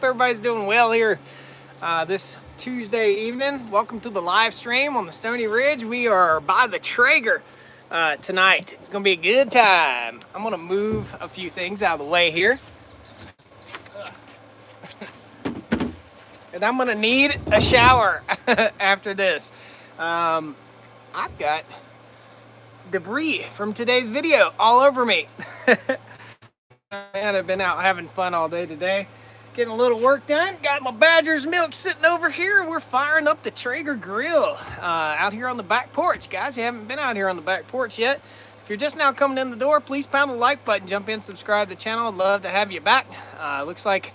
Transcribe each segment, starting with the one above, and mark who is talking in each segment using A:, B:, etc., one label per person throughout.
A: everybody's doing well here this Tuesday evening. Welcome to the live stream on the Stoney Ridge. We are by the Traeger tonight. It's gonna be a good time. I'm gonna move a few things out of the way here. And I'm gonna need a shower after this. I've got debris from today's video all over me. Man, I've been out having fun all day today, getting a little work done. Got my Badger's milk sitting over here. We're firing up the Traeger grill out here on the back porch. Guys, you haven't been out here on the back porch yet. If you're just now coming in the door, please pound the like button, jump in, subscribe to the channel. I'd love to have you back. Looks like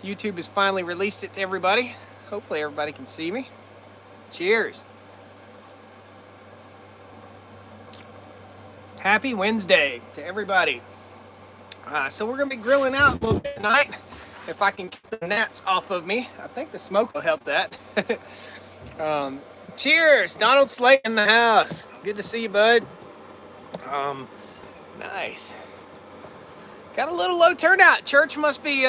A: YouTube has finally released it to everybody. Hopefully everybody can see me. Cheers. Happy Wednesday to everybody. So we're gonna be grilling out a little bit tonight. If I can keep the gnats off of me, I think the smoke will help that. Cheers, Donald Slate in the house. Good to see you, bud. Nice. Got a little low turnout. Church must be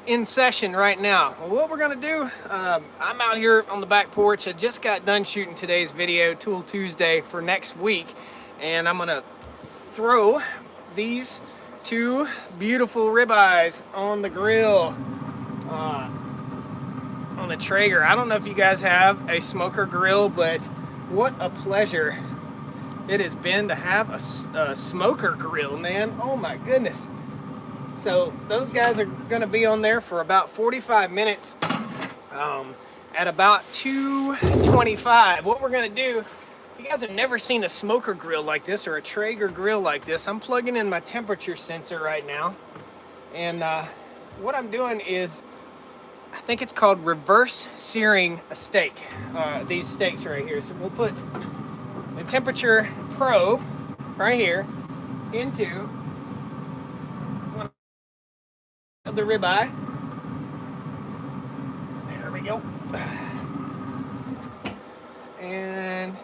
A: in session right now. Well, what we're gonna do, I'm out here on the back porch. I just got done shooting today's video, Tool Tuesday, for next week. And I'm gonna throw these two beautiful ribeyes on the grill, on the Traeger. I don't know if you guys have a smoker grill, but what a pleasure it has been to have a smoker grill, man. Oh my goodness. So those guys are gonna be on there for about 45 minutes at about 225. What we're gonna do, if you guys have never seen a smoker grill like this or a Traeger grill like this, I'm plugging in my temperature sensor right now. And what I'm doing is, I think it's called reverse searing a steak. These steaks right here. So we'll put the temperature probe right here into one of the ribeye. There we go. And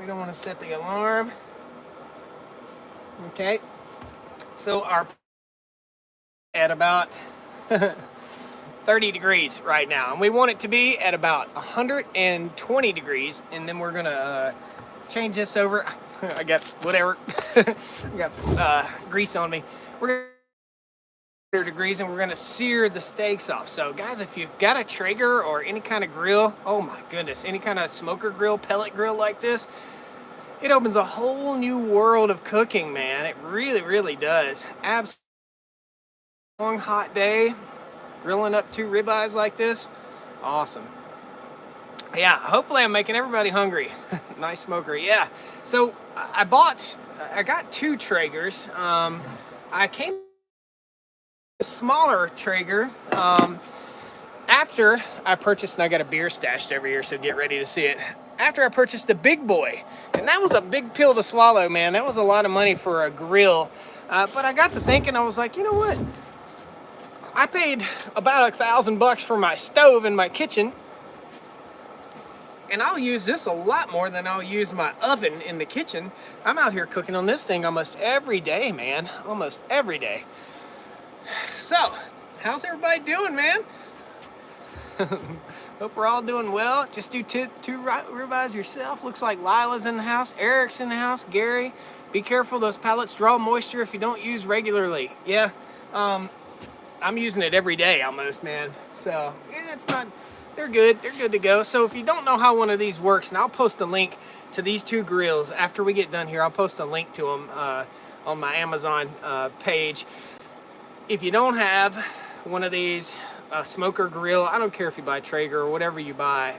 A: we don't want to set the alarm. Okay. So our at about 30 degrees right now. And we want it to be at about 120 degrees. And then we're going to change this over. I got whatever. I got grease on me. We're 100 degrees and we're going to sear the steaks off. So guys, if you've got a Traeger or any kind of grill, oh my goodness, any kind of smoker grill, pellet grill like this, it opens a whole new world of cooking, man. It really, really does. Absolutely. Long hot day, grilling up two ribeyes like this, awesome. Yeah, hopefully I'm making everybody hungry. Nice smoker, yeah. So I got two Traegers. I came a smaller Traeger after I purchased, and I got a beer stashed over here, so get ready to see it. After I purchased the big boy, and that was a big pill to swallow, man. That was a lot of money for a grill. But I got to thinking, I was like, you know what? I paid about $1,000 for my stove in my kitchen, and I'll use this a lot more than I'll use my oven in the kitchen. I'm out here cooking on this thing almost every day, man. Almost every day. So, how's everybody doing, man? Hope we're all doing well. Just do two ribeyes yourself. Looks like Lila's in the house. Eric's in the house. Gary, be careful. Those pellets draw moisture if you don't use regularly. Yeah, I'm using it every day almost, man. So, yeah, it's not, they're good. They're good to go. So if you don't know how one of these works, and I'll post a link to these two grills after we get done here. I'll post a link to them on my Amazon page. If you don't have one of these, a smoker grill, I don't care if you buy Traeger or whatever you buy,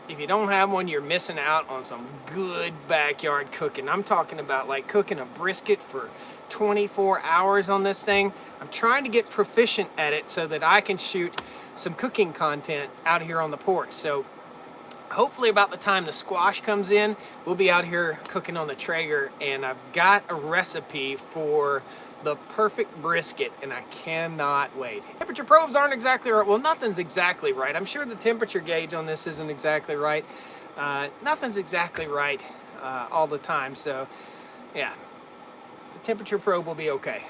A: if you don't have one, you're missing out on some good backyard cooking. I'm talking about like cooking a brisket for 24 hours on this thing. I'm trying to get proficient at it so that I can shoot some cooking content out here on the porch. So hopefully about the time the squash comes in, we'll be out here cooking on the Traeger, and I've got a recipe for the perfect brisket, and I cannot wait. Temperature probes aren't exactly right. Well, nothing's exactly right. I'm sure the temperature gauge on this isn't exactly right. Nothing's exactly right all the time, so yeah. The temperature probe will be okay.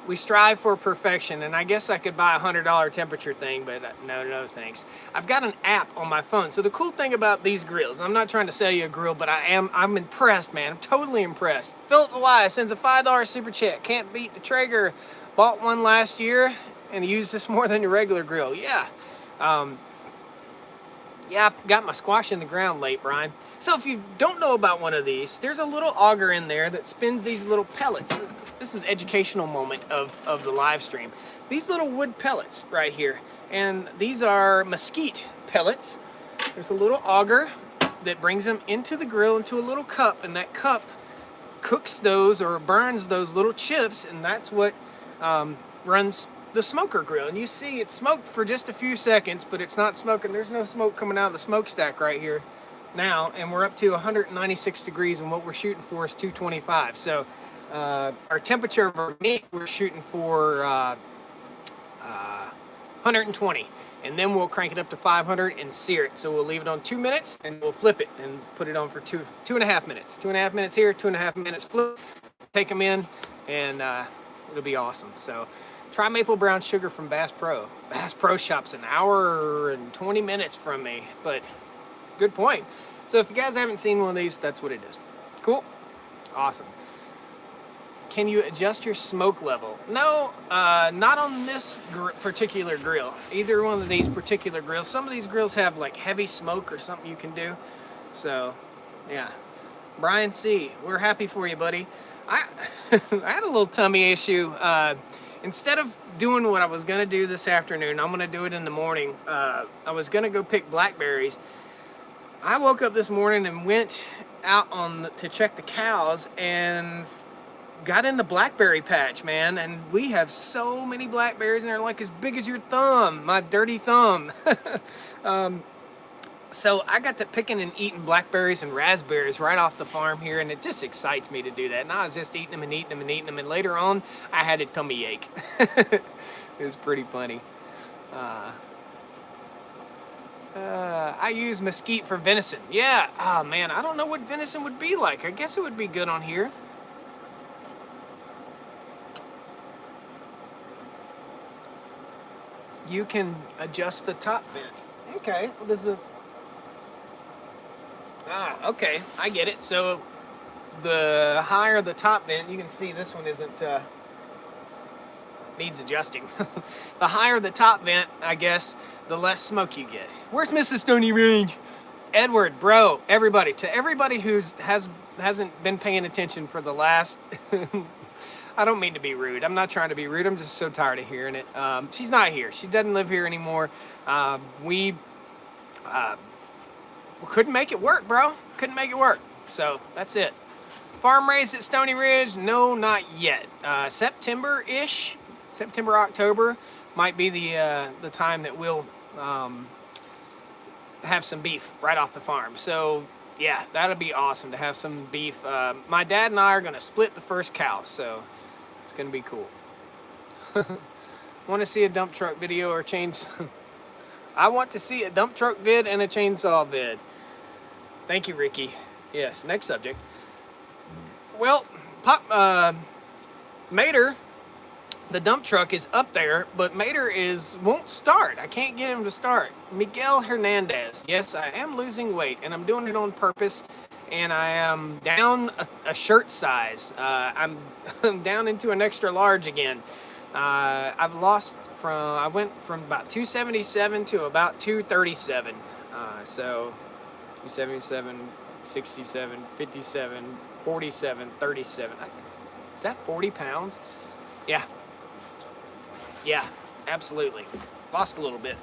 A: we strive for perfection, and I guess I could buy a $100 temperature thing, but no thanks. I've got an app on my phone. So the cool thing about these grills, I'm not trying to sell you a grill, but I'm impressed, man. I'm totally impressed. Philip Elias sends a $5 super chat. Can't beat the Traeger. Bought one last year and used this more than your regular grill. Yeah. Yeah, I got my squash in the ground late, Brian. So if you don't know about one of these, there's a little auger in there that spins these little pellets. This is educational moment of the live stream. These little wood pellets right here, and these are mesquite pellets. There's a little auger that brings them into the grill, into a little cup, and that cup cooks those or burns those little chips, and that's what runs the smoker grill. And you see it smoked for just a few seconds, but it's not smoking. There's no smoke coming out of the smokestack right here now, and we're up to 196 degrees, and what we're shooting for is 225. So our temperature of our meat, we're shooting for 120, and then we'll crank it up to 500 and sear it. So we'll leave it on 2 minutes, and we'll flip it and put it on for two and a half minutes. 2.5 minutes here, 2.5 minutes flip, take them in, and it'll be awesome. So try maple brown sugar from Bass Pro. Bass Pro Shop's an hour and 20 minutes from me, but good point. So if you guys haven't seen one of these, that's what it is. Cool? Awesome. Can you adjust your smoke level? No, not on this particular grill. Either one of these particular grills. Some of these grills have like heavy smoke or something you can do. So, yeah. Brian C., we're happy for you, buddy. I had a little tummy issue. Instead of doing what I was gonna do this afternoon, I'm gonna do it in the morning. I was gonna go pick blackberries. I woke up this morning and went out to check the cows and got in the blackberry patch, man, and we have so many blackberries and they're like as big as your thumb, my dirty thumb. So I got to picking and eating blackberries and raspberries right off the farm here, and it just excites me to do that. And I was just eating them and eating them and eating them, and later on I had a tummy ache. It was pretty funny. I use mesquite for venison. Yeah, oh man, I don't know what venison would be like. I guess it would be good on here. You can adjust the top vent. Okay, well, there's a... okay, I get it. So the higher the top vent, you can see this one isn't, needs adjusting. The higher the top vent, I guess, the less smoke you get. Where's Mrs. Stoney Range? Edward, bro, everybody, to everybody who hasn't been paying attention for the last... I don't mean to be rude. I'm not trying to be rude. I'm just so tired of hearing it. She's not here. She doesn't live here anymore. We couldn't make it work, bro. Couldn't make it work. So that's it. Farm raised at Stoney Ridge? No, not yet. September-ish, September, October might be the time that we'll have some beef right off the farm. So yeah, that'll be awesome to have some beef. My dad and I are gonna split the first cow, so it's gonna be cool. Want to see a dump truck video or chainsaw? I want to see a dump truck vid and a chainsaw vid. Thank you, Ricky. Yes, next subject. Well, Mater, the dump truck is up there, but Mater won't start. I can't get him to start. Miguel Hernandez. Yes, I am losing weight, and I'm doing it on purpose. And I am down a shirt size. I'm down into an extra large again. I went from about 277 to about 237. So 277, 67, 57, 47, 37. Is that 40 pounds? Yeah. Yeah, absolutely. Lost a little bit.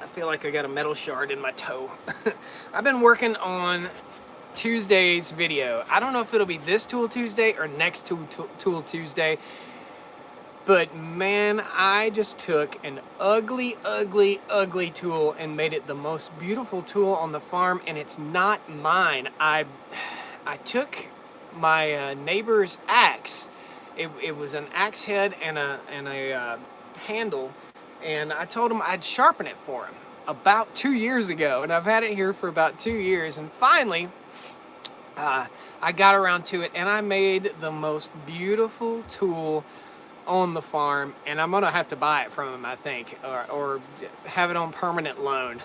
A: I feel like I got a metal shard in my toe. I've been working on Tuesday's video. I don't know if it'll be this Tool Tuesday or next Tool Tuesday, but man, I just took an ugly, ugly, ugly tool and made it the most beautiful tool on the farm, and it's not mine. I took my neighbor's axe. It was an axe head and a handle, and I told him I'd sharpen it for him about 2 years ago, and I've had it here for about 2 years, and finally I got around to it, and I made the most beautiful tool on the farm, and I'm gonna have to buy it from him, I think, or have it on permanent loan.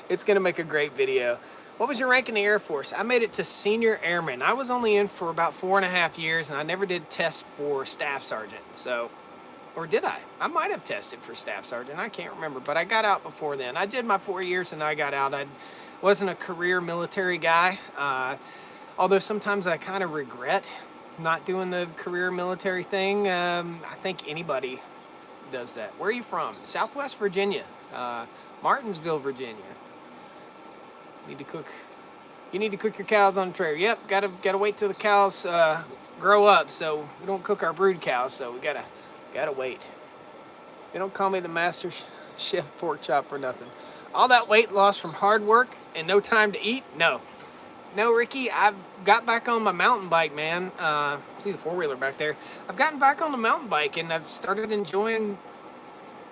A: It's gonna make a great video. What was your rank in the Air Force? I made it to senior airman. I was only in for about 4.5 years, and I never did test for staff sergeant. So, or did I? I might have tested for staff sergeant. I can't remember, but I got out before then. I did my 4 years and I got out. I wasn't a career military guy, although sometimes I kind of regret not doing the career military thing. I think anybody does that. Where are you from? Southwest Virginia, Martinsville, Virginia. Need to cook. You need to cook your cows on the trailer. Yep, gotta wait till the cows grow up. So we don't cook our brood cows. So we gotta wait. They don't call me the master chef pork chop for nothing. All that weight loss from hard work and no time to eat? No, Ricky. I've got back on my mountain bike, man. See the 4-wheeler back there. I've gotten back on the mountain bike and I've started enjoying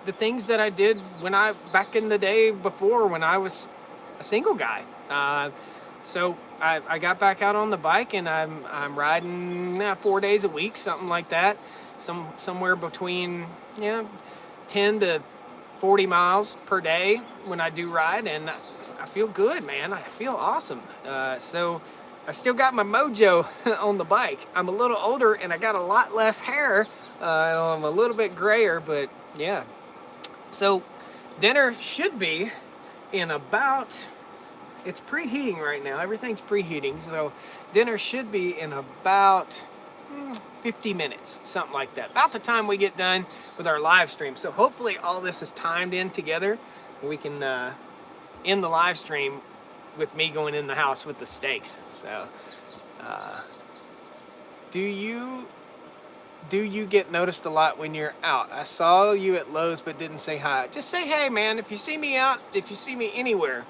A: the things that I did when back in the day before when I was a single guy. So I got back out on the bike and I'm riding 4 days a week, something like that. Somewhere between 10 to 40 miles per day when I do ride, and I feel good, man. I feel awesome. So I still got my mojo on the bike. I'm a little older and I got a lot less hair. I'm a little bit grayer, but yeah. So dinner should be in about, it's preheating right now. Everything's preheating. So dinner should be in about 50 minutes, something like that. About the time we get done with our live stream. So hopefully all this is timed in together. We can end the live stream with me going in the house with the steaks. So do you get noticed a lot when you're out? I saw you at Lowe's but didn't say hi. Just say hey, man. If you see me out, if you see me anywhere,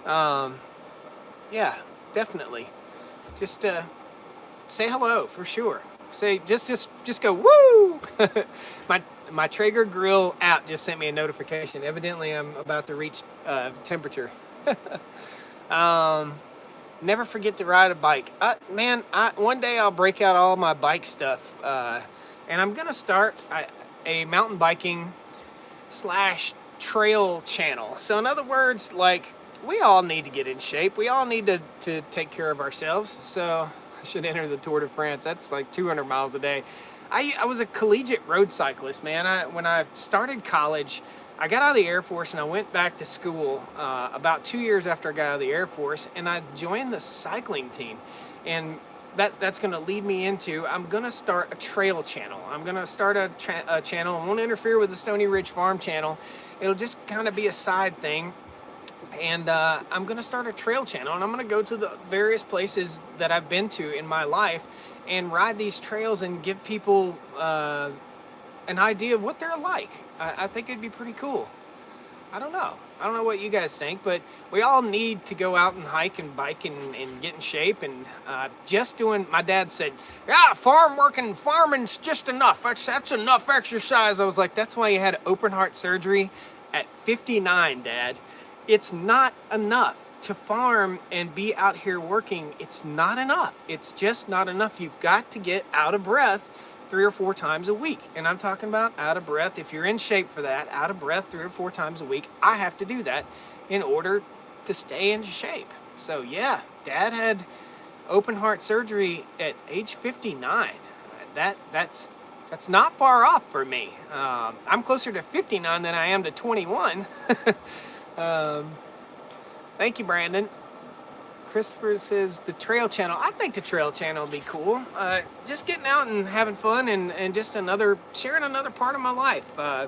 A: yeah, definitely. Just say hello for sure. Say just go woo. My Traeger grill app just sent me a notification. Evidently I'm about to reach temperature. Never forget to ride a bike. Man, one day I'll break out all my bike stuff, and I'm gonna start a mountain biking / trail channel. So in other words, like, we all need to get in shape. We all need to take care of ourselves. So I should enter the Tour de France. That's like 200 miles a day. I was a collegiate road cyclist, man. When I started college, I got out of the Air Force and I went back to school about 2 years after I got out of the Air Force, and I joined the cycling team. And that's going to lead me into, I'm going to start a trail channel. I'm going to start a channel. I won't interfere with the Stoney Ridge Farm channel. It'll just kind of be a side thing. And I'm going to start a trail channel, and I'm going to go to the various places that I've been to in my life and ride these trails and give people an idea of what they're like. I think it'd be pretty cool. I don't know what you guys think, but we all need to go out and hike and bike and get in shape. And just doing, my dad said, yeah, farming's just enough. That's enough exercise. I was like, that's why you had open heart surgery at 59, Dad. It's not enough to farm and be out here working. It's not enough. It's just not enough. You've got to get out of breath 3 or 4 times a week. And I'm talking about out of breath. If you're in shape for that, out of breath 3 or 4 times a week, I have to do that in order to stay in shape. So yeah, Dad had open heart surgery at age 59. That's not far off for me. I'm closer to 59 than I am to 21. Thank you, Brandon. Christopher says the trail channel. I think the trail channel would be cool. Just getting out and having fun and just sharing another part of my life. I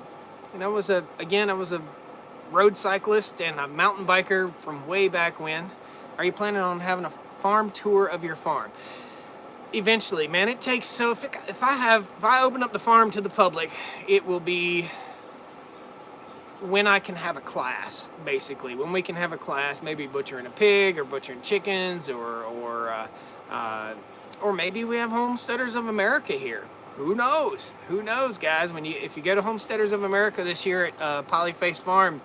A: was a road cyclist and a mountain biker from way back when. Are you planning on having a farm tour of your farm? Eventually, man. It takes, so if I open up the farm to the public, it will be when I can have a class, basically. When we can have a class, maybe butchering a pig or butchering chickens, or maybe we have Homesteaders of America here. Who knows? Who knows, guys? If you go to Homesteaders of America this year at Polyface Farm,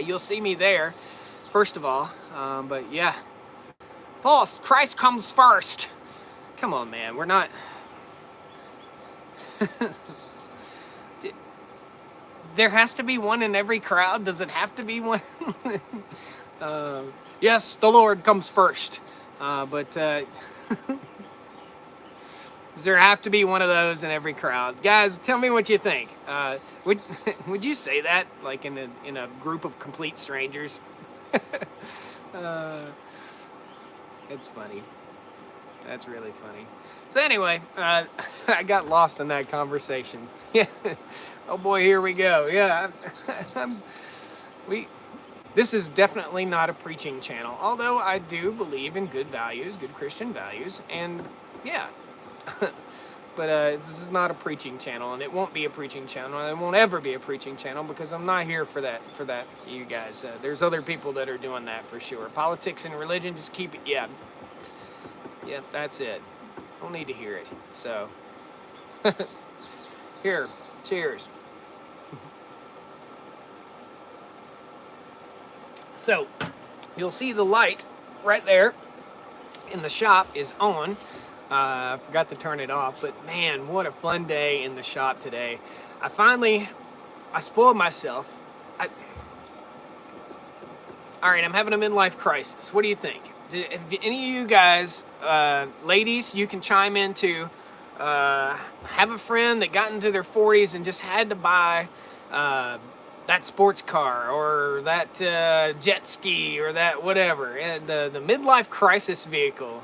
A: you'll see me there, first of all. But yeah, False. Christ comes first. Come on, man. We're not. There has to be one in every crowd. Does it have to be one? Yes, the Lord comes first. But does there have to be one of those in every crowd? Guys, tell me what you think. Would would you say that, like in a group of complete strangers? It's funny. That's really funny. So anyway, I got lost in that conversation. Yeah. Oh boy, here we go. Yeah. This is definitely not a preaching channel, although I do believe in good values, good Christian values, and yeah. But this is not a preaching channel, and it won't be a preaching channel, and it won't ever be a preaching channel because I'm not here for that, you guys. There's other people that are doing that for sure. Politics and religion, just keep it, yeah, that's it. Don't need to hear it, so. Here, cheers. So, you'll see the light right there in the shop is on. I forgot to turn it off, but man, what a fun day in the shop today. I spoiled myself. All right, I'm having a midlife crisis. What do you think? Any of you guys, ladies, you can chime in too. Have a friend that got into their 40s and just had to buy that sports car or that jet ski or that whatever, and the midlife crisis vehicle.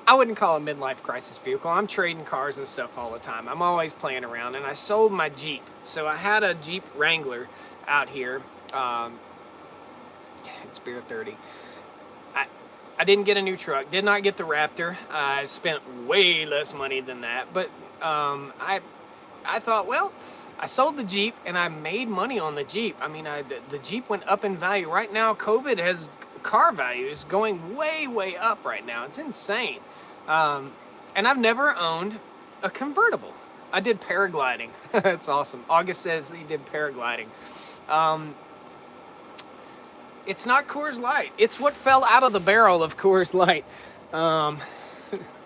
A: I wouldn't call it a midlife crisis vehicle. I'm trading cars and stuff all the time. I'm always playing around, and I sold my Jeep. So I had a Jeep Wrangler out here. It's beer 30. I didn't get a new truck. Did not get the Raptor. I spent way less money than that. But I thought, well, I sold the Jeep and I made money on the Jeep. I mean, the Jeep went up in value. Right now, COVID has car values going way, way up right now. It's insane. And I've never owned a convertible. I did paragliding. That's awesome. August says he did paragliding. It's not Coors Light. It's what fell out of the barrel of Coors Light.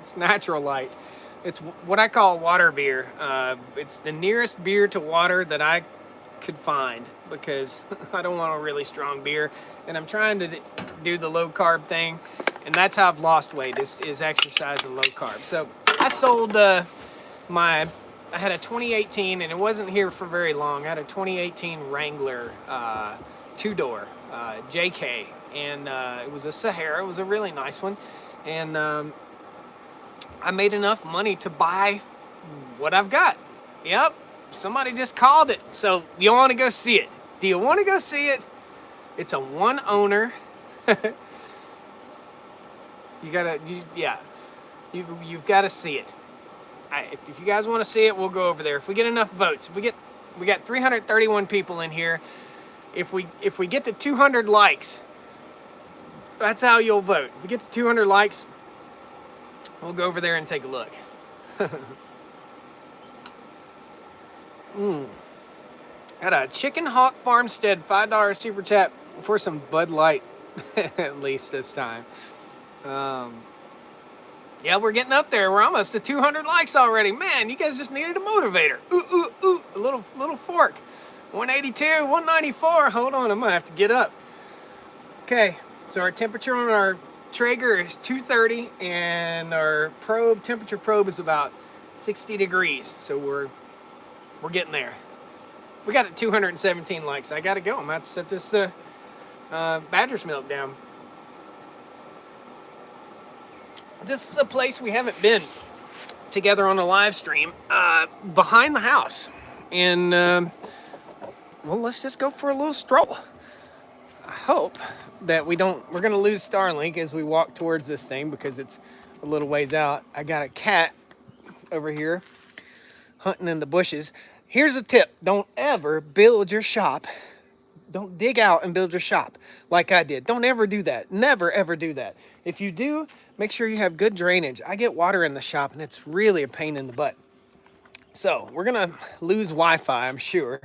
A: It's natural light. It's what I call water beer. It's the nearest beer to water that I could find because I don't want a really strong beer. And I'm trying to do the low carb thing. And that's how I've lost weight, is exercise and low carb. So I sold I had a 2018, and it wasn't here for very long. I had a 2018 Wrangler two-door JK, and it was a Sahara. It was a really nice one, and I made enough money to buy what I've got. Yep, somebody just called it. So you want to go see it? Do you want to go see it? It's a one owner. You've got to see it. If you guys want to see it, we'll go over there. If we get enough votes, we got 331 people in here. If we get to 200 likes, that's how you'll vote. If we get to 200 likes, we'll go over there and take a look. Got a Chicken Hawk Farmstead $5 super chat for some Bud Light, at least this time. Yeah, we're getting up there. We're almost to 200 likes already. Man, you guys just needed a motivator. Ooh, a little fork. 182, 194. Hold on, I'm gonna have to get up. Okay, so our temperature on our Traeger is 230, and our temperature probe is about 60 degrees. So we're getting there. We got 217 likes. I gotta go. I'm gonna have to set this Badger's milk down. This is a place we haven't been together on a live stream, behind the house. And, well, let's just go for a little stroll. I hope that we're going to lose Starlink as we walk towards this thing because it's a little ways out. I got a cat over here hunting in the bushes. Here's a tip. Don't ever build your shop. Don't dig out and build your shop like I did. Don't ever do that. Never, ever do that. If you do, make sure you have good drainage. I get water in the shop, and it's really a pain in the butt. So we're going to lose Wi-Fi, I'm sure.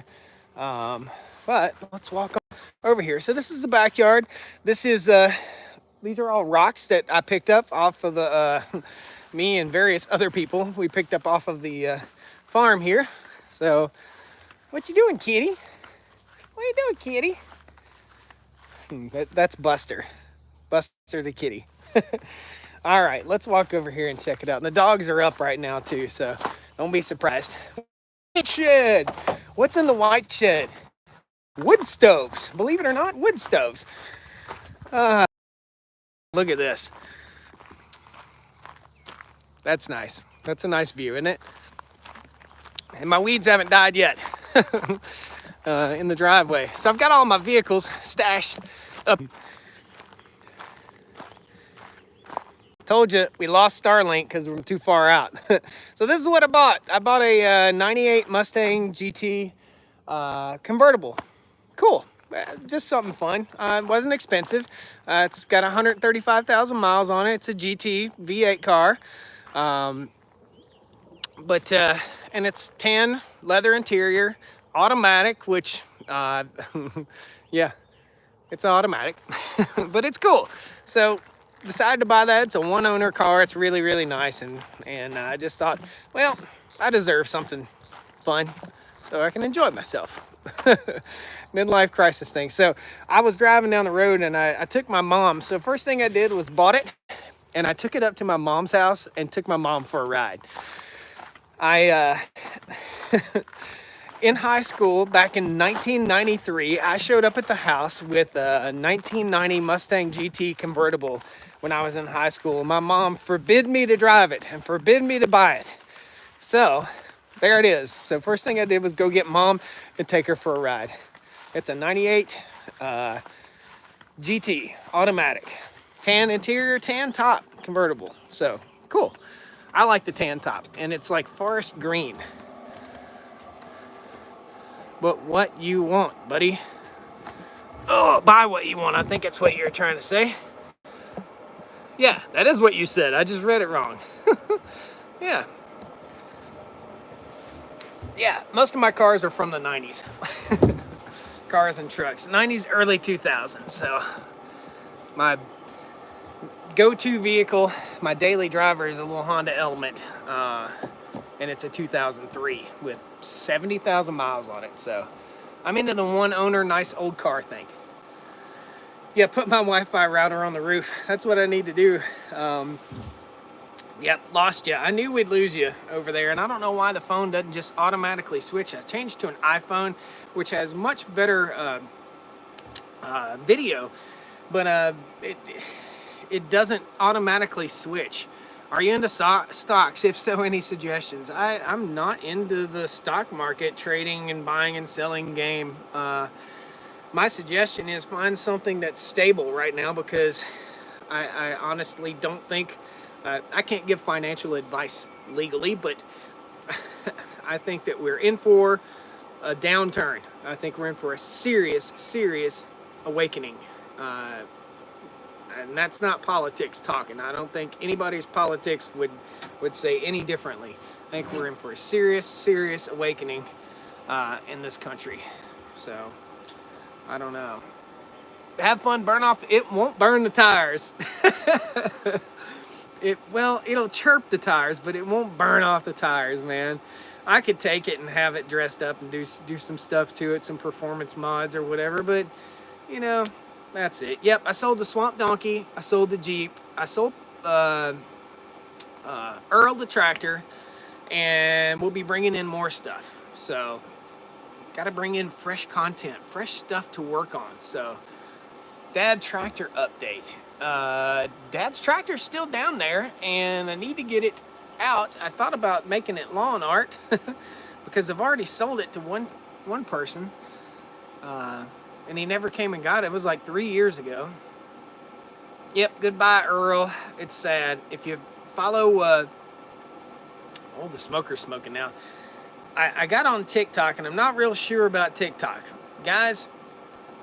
A: But let's walk over here. So this is the backyard. This is These are all rocks that I picked up off of the, me and various other people, we picked up off of the farm here. So, what you doing, kitty? What you doing, kitty? That's Buster. Buster the kitty. All right, let's walk over here and check it out. And the dogs are up right now too, so don't be surprised. White shed. What's in the white shed? Wood stoves. Believe it or not, wood stoves. Look at this. That's nice. That's a nice view, isn't it? And my weeds haven't died yet in the driveway. So I've got all my vehicles stashed up. Told you we lost Starlink because we're too far out. So this is what I bought. I bought a 98 Mustang GT convertible. Cool. Just something fun. It wasn't expensive. It's got 135,000 miles on it. It's a GT V8 car. And it's tan leather interior, automatic, which, yeah, it's automatic, but it's cool. So decided to buy that. It's a one owner car. It's really, really nice. And I just thought, well, I deserve something fun so I can enjoy myself. Midlife crisis thing. So I was driving down the road and I took my mom. So first thing I did was bought it and I took it up to my mom's house and took my mom for a ride. In high school, back in 1993, I showed up at the house with a 1990 Mustang GT convertible when I was in high school. My mom forbid me to drive it and forbid me to buy it. So there it is. So first thing I did was go get mom and take her for a ride. It's a 98 GT automatic. Tan interior, tan top convertible. So cool. I like the tan top and it's like forest green. But what you want, buddy? Oh, buy what you want. I think that's what you're trying to say. Yeah, that is what you said. I just read it wrong. Yeah. Yeah, most of my cars are from the 90s. Cars and trucks. 90s, early 2000s. So my go-to vehicle, my daily driver is a little Honda Element. And it's a 2003 with 70,000 miles on it. So I'm into the one owner, nice old car thing. Yeah, put my Wi-Fi router on the roof. That's what I need to do. Yep, lost you. I knew we'd lose you over there, and I don't know why the phone doesn't just automatically switch. I changed to an iPhone, which has much better video, but it doesn't automatically switch. Are you into stocks? If so, any suggestions? I'm not into the stock market trading and buying and selling game. My suggestion is find something that's stable right now because I honestly don't think, I can't give financial advice legally, but I think that we're in for a downturn. I think we're in for a serious, serious awakening. And that's not politics talking. I don't think anybody's politics would say any differently. I think we're in for a serious, serious awakening in this country. So, I don't know. Have fun, burn off. It won't burn the tires. It'll chirp the tires, but it won't burn off the tires, man. I could take it and have it dressed up and do some stuff to it, some performance mods or whatever, but, you know, that's it. Yep, I sold the Swamp Donkey. I sold the Jeep. I sold Earl the tractor, and we'll be bringing in more stuff. So, got to bring in fresh content, fresh stuff to work on. So, Dad tractor update. Dad's tractor's still down there, and I need to get it out. I thought about making it lawn art because I've already sold it to one person. And he never came and got it. It was like 3 years ago. Yep, goodbye, Earl. It's sad. If you follow, oh, the smoker's smoking now. I got on TikTok, and I'm not real sure about TikTok. Guys,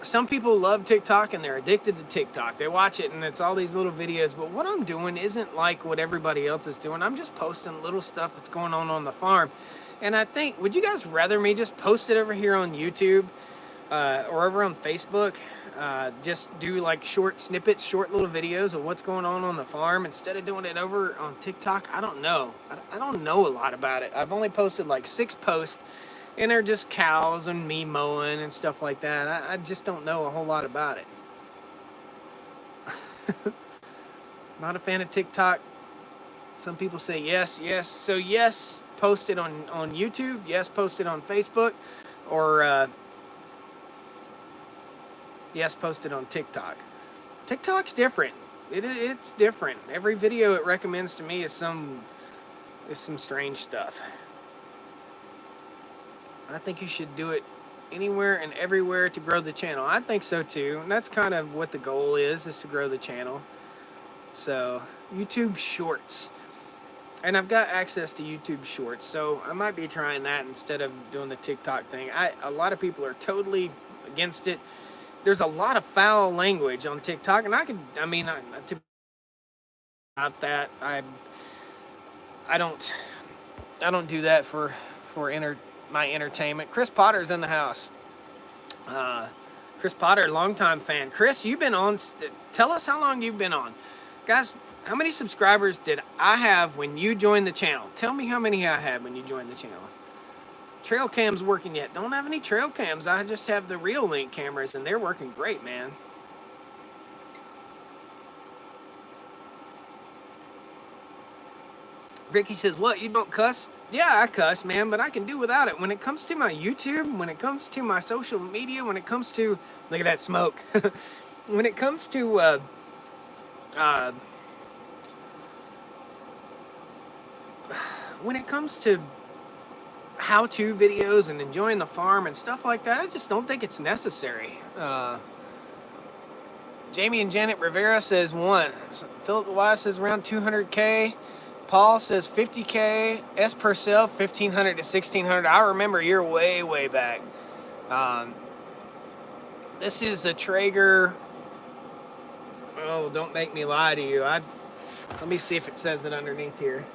A: some people love TikTok, and they're addicted to TikTok. They watch it, and it's all these little videos. But what I'm doing isn't like what everybody else is doing. I'm just posting little stuff that's going on the farm. And I think, would you guys rather me just post it over here on YouTube? Or over on Facebook? Just do like short snippets, short little videos of what's going on the farm instead of doing it over on TikTok. I don't know. I don't know a lot about it. I've only posted like 6 posts, and they're just cows and me mowing and stuff like that. I just don't know a whole lot about it. Not a fan of TikTok. Some people say yes, yes. So yes, post it on YouTube. Yes, post it on Facebook. Or yes, post it on TikTok. TikTok's different. It's different. Every video it recommends to me is some strange stuff. I think you should do it anywhere and everywhere to grow the channel. I think so too. And that's kind of what the goal is to grow the channel. So, YouTube Shorts. And I've got access to YouTube Shorts, so I might be trying that instead of doing the TikTok thing. A lot of people are totally against it. There's a lot of foul language on TikTok, and to about that, I don't do that for my entertainment. Chris Potter's in the house. Chris Potter, longtime fan. Chris, you've been on. Tell us how long you've been on. Guys, how many subscribers did I have when you joined the channel? Tell me how many I had when you joined the channel. Trail cam's working yet? Don't have any trail cams. I just have the Real Link cameras, and they're working great, man. Ricky says, what, you don't cuss? Yeah, I cuss, man, but I can do without it. When it comes to my YouTube, when it comes to my social media, when it comes to, look at that smoke. When it comes to, when it comes to how-to videos and enjoying the farm and stuff like that, I just don't think it's necessary. Jamie and Janet Rivera says 1. Philip Wise says around 200K. Paul says 50K. S. Purcell 1,500 to 1,600. I remember you're way, way back. This is a Traeger. Oh, don't make me lie to you. Let me see if it says it underneath here.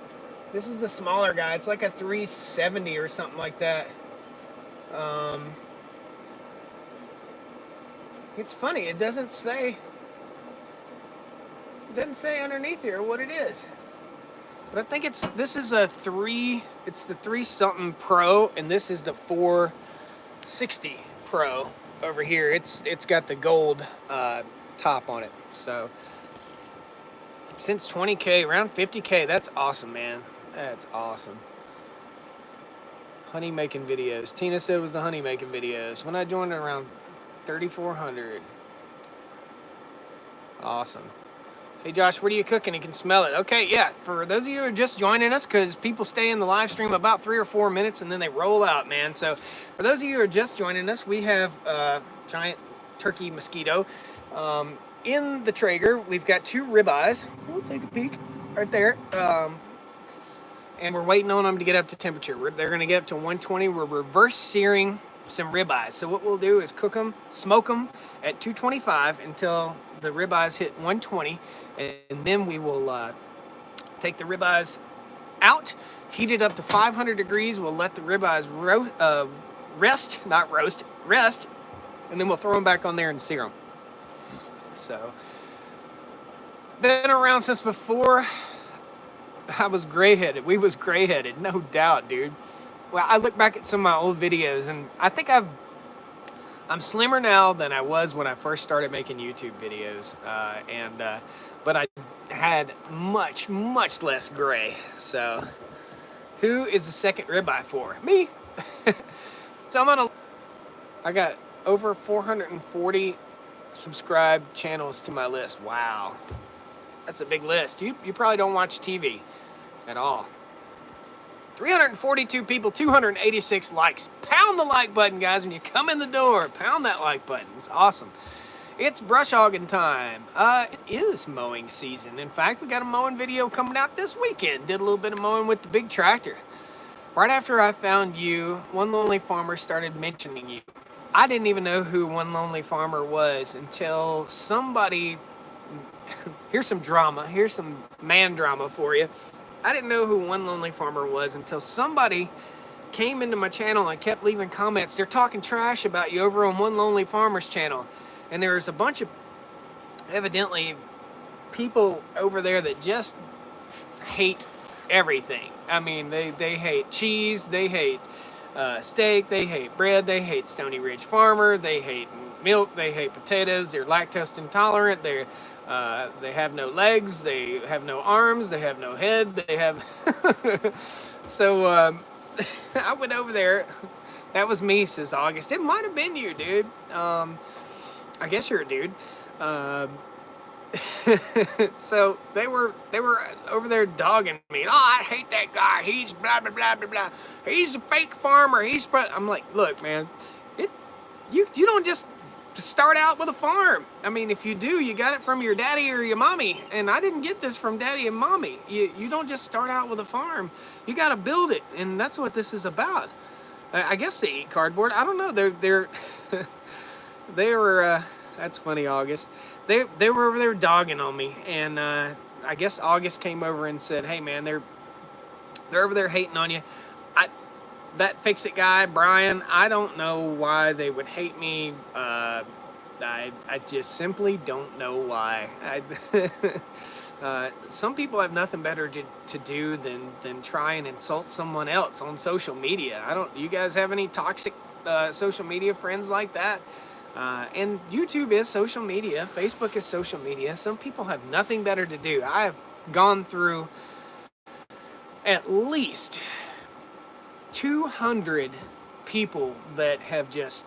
A: This is the smaller guy. It's like a 370 or something like that. It's funny. It doesn't say underneath here what it is. But I think this is a 3. It's the 3-something Pro, and this is the 460 Pro over here. It's got the gold top on it. So since 20K, around 50K, that's awesome, man. That's awesome. Honey making videos. Tina said it was the honey making videos. When I joined around 3,400. Awesome. Hey Josh, what are you cooking? You can smell it. Okay, yeah. For those of you who are just joining us, because people stay in the live stream about 3 or 4 minutes and then they roll out, man. So for those of you who are just joining us, we have giant turkey mosquito. In the Traeger, we've got 2 ribeyes. We'll take a peek right there. And we're waiting on them to get up to temperature. They're going to get up to 120. We're reverse searing some ribeyes. So what we'll do is cook them, smoke them at 225 until the ribeyes hit 120. And then we will take the ribeyes out, heat it up to 500 degrees. We'll let the ribeyes rest, and then we'll throw them back on there and sear them. So, been around since before I was gray-headed. We was gray-headed, no doubt, dude. Well, I look back at some of my old videos, and I think I'm slimmer now than I was when I first started making YouTube videos, but I had much, much less gray. So, who is the second ribeye for? Me. So I got over 440 subscribed channels to my list. Wow, that's a big list. You probably don't watch TV at all. 342 people, 286 likes. Pound the like button, guys, when you come in the door. Pound that like button. It's awesome. It's brush hogging time. It is mowing season. In fact, we got a mowing video coming out this weekend. Did a little bit of mowing with the big tractor. Right after I found you, One Lonely Farmer started mentioning you. I didn't even know who One Lonely Farmer was until somebody... Here's some drama. Here's some man drama for you. I didn't know who One Lonely Farmer was until somebody came into my channel and kept leaving comments. They're talking trash about you over on One Lonely Farmer's channel. And there's a bunch of, evidently, people over there that just hate everything. I mean, they hate cheese, they hate steak, they hate bread, they hate Stoney Ridge Farmer, they hate milk, they hate potatoes, they're lactose intolerant, they have no legs, they have no arms, they have no head, they have... So I went over there. That was me, says August. It might have been you, dude. I guess you're a dude. So they were over there dogging me. Oh, I hate that guy. He's blah blah blah blah blah. He's a fake farmer. I'm like, look, man, you don't just start out with a farm. I mean, if you do, you got it from your daddy or your mommy. And I didn't get this from daddy and mommy. You don't just start out with a farm. You got to build it, and that's what this is about. I guess they eat cardboard. I don't know. They were. That's funny, August. They were over there dogging on me, and I guess August came over and said, "Hey, man, they're over there hating on you." That fix-it guy, Brian, I don't know why they would hate me. I just simply don't know why. Some people have nothing better to do than try and insult someone else on social media. You guys have any toxic social media friends like that? And YouTube is social media. Facebook is social media. Some people have nothing better to do. I have gone through at least 200 people that have just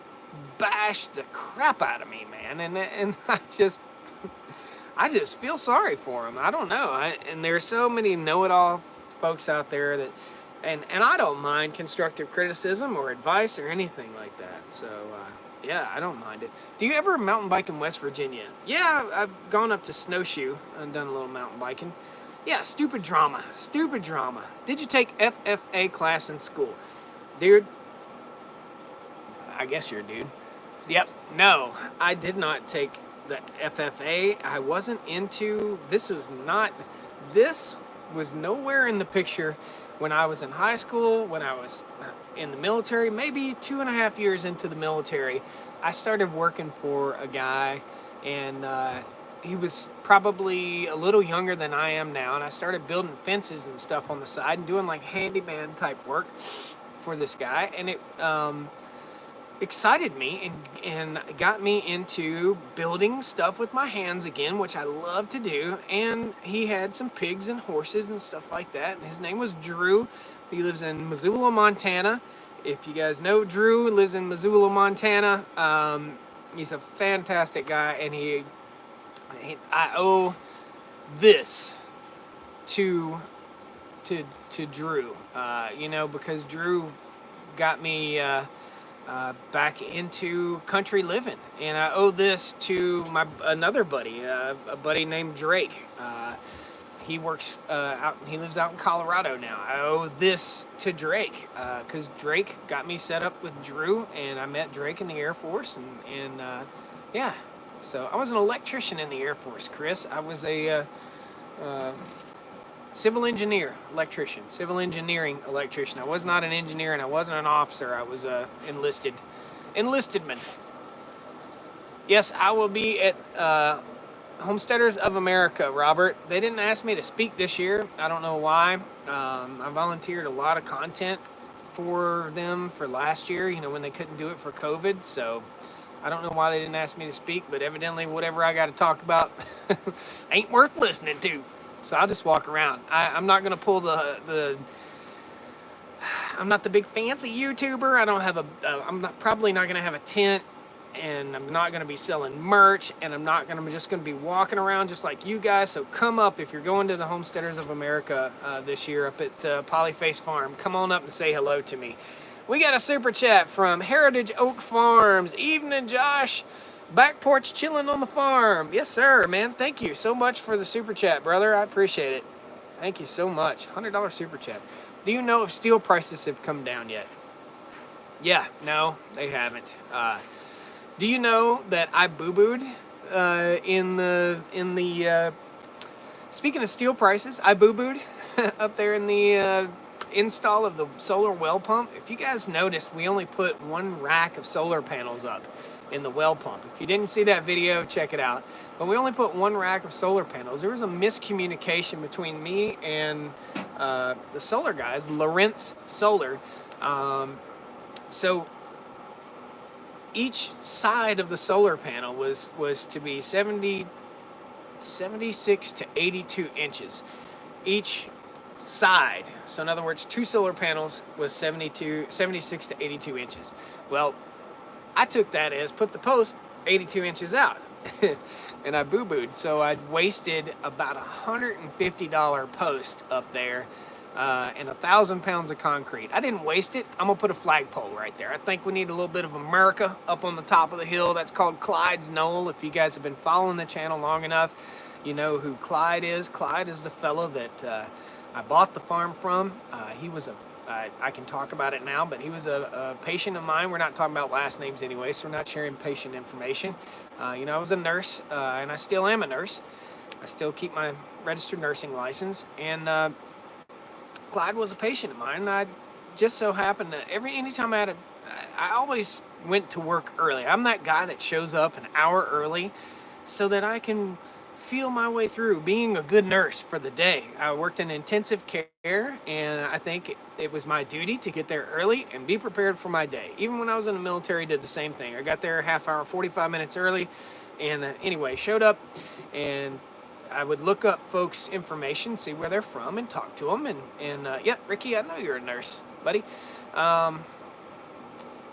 A: bashed the crap out of me, man. And I just feel sorry for them. I don't know. And there's so many know-it-all folks out there that, and I don't mind constructive criticism or advice or anything like that. So, yeah, I don't mind it. Do you ever mountain bike in West Virginia? Yeah, I've gone up to Snowshoe and done a little mountain biking. Yeah, stupid drama. Stupid drama. Did you take FFA class in school? Dude, I guess you're a dude. Yep, no, I did not take the FFA. I wasn't into, this was nowhere in the picture when I was in high school, when I was in the military, maybe 2.5 years into the military. I started working for a guy, and he was probably a little younger than I am now, and I started building fences and stuff on the side and doing like handyman type work for this guy, and it excited me and got me into building stuff with my hands again, which I love to do. And he had some pigs and horses and stuff like that, and his name was Drew. He lives in Missoula, Montana. If you guys know Drew, lives in Missoula, Montana. He's a fantastic guy, and I owe this to Drew, because Drew got me back into country living, and I owe this to another buddy, a buddy named Drake. He works he lives out in Colorado now. I owe this to Drake, because Drake got me set up with Drew, and I met Drake in the Air Force, and yeah. So I was an electrician in the Air Force, Chris. I was a civil engineering electrician. I was not an engineer, and I wasn't an officer. I was a enlistedman. Yes, I will be at Homesteaders of America, Robert. They didn't ask me to speak this year. I don't know why. I volunteered a lot of content for them for last year, when they couldn't do it for COVID. So I don't know why they didn't ask me to speak, but evidently whatever I got to talk about ain't worth listening to. So I'll just walk around. I'm not going to pull I'm not the big fancy YouTuber. I don't have I'm probably not going to have a tent, and I'm not going to be selling merch, and I'm just going to be walking around just like you guys. So come up if you're going to the Homesteaders of America this year up at Polyface Farm. Come on up and say hello to me. We got a super chat from Heritage Oak Farms. Evening, Josh. Back porch chilling on the farm. Yes, sir, man. Thank you so much for the super chat, brother. I appreciate it. Thank you so much. $100 super chat. Do you know if steel prices have come down yet? Yeah, no, they haven't. Do you know that I boo-booed in the speaking of steel prices, I boo-booed up there in the install of the solar well pump. If you guys noticed, we only put one rack of solar panels up. in the well pump. If you didn't see that video, check it out. But we only put 1 rack of solar panels. There was a miscommunication between me and the solar guys, Lawrence Solar. So each side of the solar panel was to be 76 to 82 inches. Each side. So in other words, 2 solar panels was 76 to 82 inches. Well, I took that as put the post 82 inches out. And I boo-booed. So I wasted about $150 post up there and 1,000 pounds of concrete. I didn't waste it. I'm gonna put a flagpole right there. I think we need a little bit of America up on the top of the hill. That's called Clyde's Knoll. If you guys have been following the channel long enough, you know who Clyde is. Clyde is the fellow that I bought the farm from. He was I can talk about it now, but he was a patient of mine. We're not talking about last names anyway, so we're not sharing patient information. You know, I was a nurse, and I still am a nurse. I still keep my registered nursing license, and Clyde was a patient of mine. And I just so happened that anytime I always went to work early. I'm that guy that shows up an hour early so that I can feel my way through being a good nurse for the day. I worked in intensive care, and I think it was my duty to get there early and be prepared for my day. Even when I was in the military, did the same thing. I got there a half hour, 45 minutes early, and anyway, showed up, and I would look up folks' information, see where they're from, and talk to them. And yeah, Ricky, I know you're a nurse, buddy.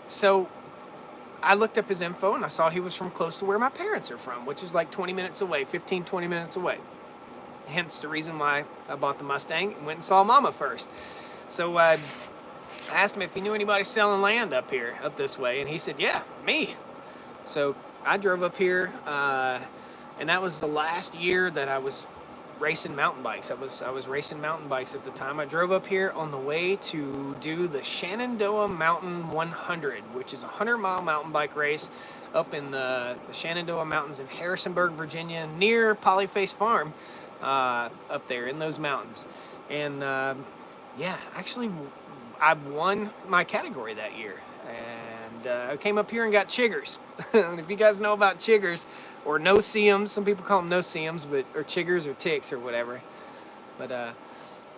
A: So I looked up his info, and I saw he was from close to where my parents are from, which is like 20 minutes away, 15, 20 minutes away. Hence the reason why I bought the Mustang and went and saw Mama first. So I asked him if he knew anybody selling land up here, up this way, and he said, yeah, me. So I drove up here, and that was the last year that I was racing mountain bikes. I was racing mountain bikes at the time. I drove up here on the way to do the Shenandoah Mountain 100, which is a 100-mile mountain bike race up in the Shenandoah Mountains in Harrisonburg, Virginia, near Polyface Farm, up there in those mountains. And yeah, actually, I won my category that year. And I came up here and got chiggers. And if you guys know about chiggers, or no-see-ums, some people call them no-see-ums, but or chiggers or ticks or whatever. But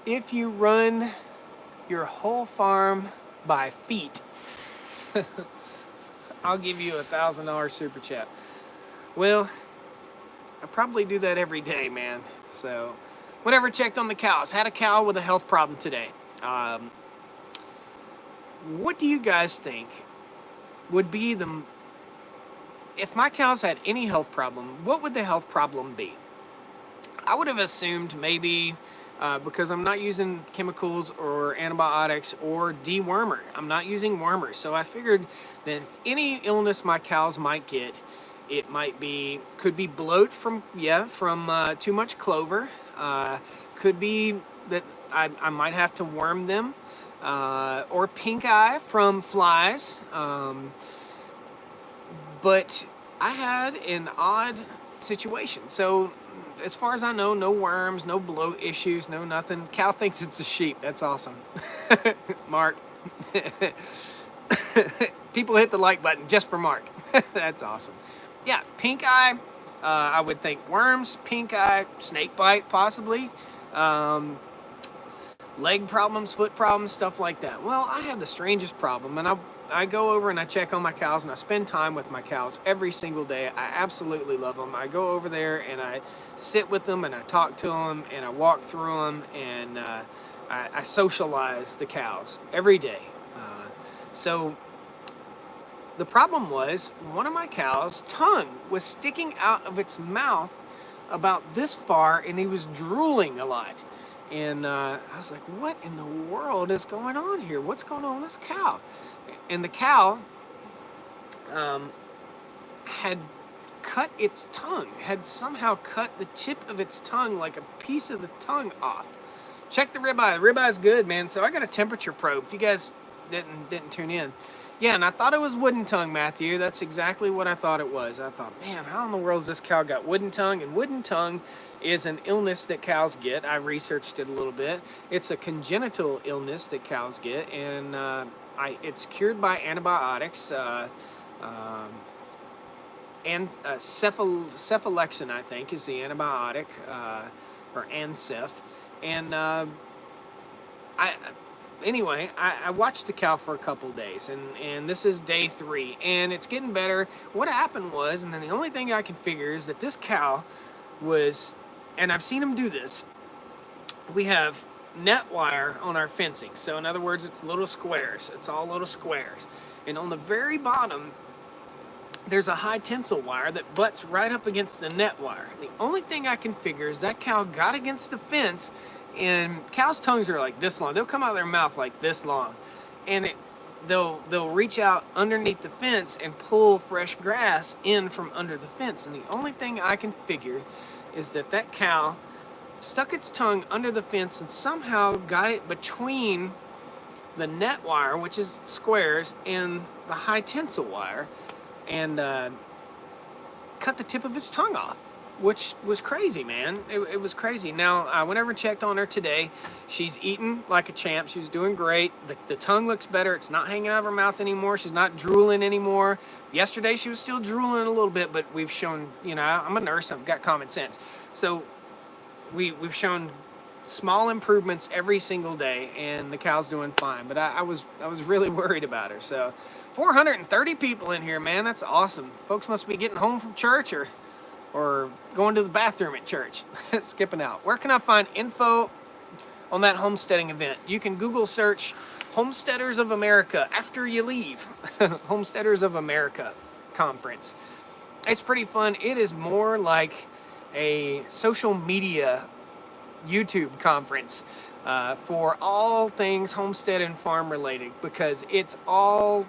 A: if you run your whole farm by feet, I'll give you $1,000 super chat. Well, I probably do that every day, man. So, whatever, checked on the cows. Had a cow with a health problem today. What do you guys think would be if my cows had any health problem, what would the health problem be? I would have assumed maybe because I'm not using chemicals or antibiotics or dewormer. I'm not using wormers. So I figured that if any illness my cows might get, it could be bloat from too much clover. Could be that I might have to worm them, or pink eye from flies. But I had an odd situation. So as far as I know, no worms, no bloat issues, no nothing. Cow thinks it's a sheep. That's awesome. Mark. People hit the like button just for Mark. That's awesome. Yeah, pink eye. I would think worms, pink eye, snake bite possibly. Leg problems, foot problems, stuff like that. Well, I had the strangest problem, and I go over and I check on my cows, and I spend time with my cows every single day. I absolutely love them. I go over there and I sit with them and I talk to them and I walk through them, and I socialize the cows every day. So the problem was one of my cows' tongue was sticking out of its mouth about this far, and he was drooling a lot. And I was like, what in the world is going on here? What's going on with this cow? And the cow had cut its tongue, had somehow cut the tip of its tongue, like a piece of the tongue off. Check the ribeye. The ribeye's good, man. So I got a temperature probe. If you guys didn't tune in. Yeah, and I thought it was wooden tongue, Matthew. That's exactly what I thought it was. I thought, man, how in the world has this cow got wooden tongue? And wooden tongue is an illness that cows get. I researched it a little bit. It's a congenital illness that cows get, and it's cured by antibiotics. cephalexin, I think, is the antibiotic, or Ancef. And I watched the cow for a couple days, and this is day 3, and it's getting better. What happened was, and then the only thing I can figure is that this cow was, and I've seen them do this, we have net wire on our fencing. So in other words, it's little squares. It's all little squares. And on the very bottom, there's a high tensile wire that butts right up against the net wire. The only thing I can figure is that cow got against the fence, and cows' tongues are like this long. They'll come out of their mouth like this long, and they'll reach out underneath the fence and pull fresh grass in from under the fence. And the only thing I can figure is that that cow stuck its tongue under the fence and somehow got it between the net wire, which is squares, and the high tensile wire, and cut the tip of its tongue off, which was crazy, man. It was crazy. Now, I went over and checked on her today. She's eating like a champ. She's doing great. The tongue looks better. It's not hanging out of her mouth anymore. She's not drooling anymore. Yesterday, she was still drooling a little bit, but we've shown, you know, I'm a nurse. I've got common sense. So we've shown small improvements every single day, and the cow's doing fine. But I was really worried about her. So 430 people in here, man. That's awesome. Folks must be getting home from church or going to the bathroom at church. Skipping out. Where can I find info on that homesteading event? You can Google search Homesteaders of America after you leave. Homesteaders of America conference. It's pretty fun. It is more like a social media YouTube conference for all things homestead and farm related, because it's all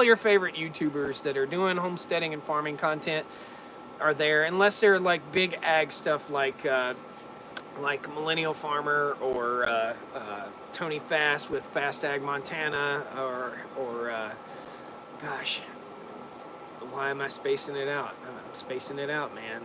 A: your favorite YouTubers that are doing homesteading and farming content are there, unless they're like big ag stuff like Millennial Farmer or Tony Fast with Fast Ag Montana, or gosh, why am I spacing it out? I'm spacing it out, man.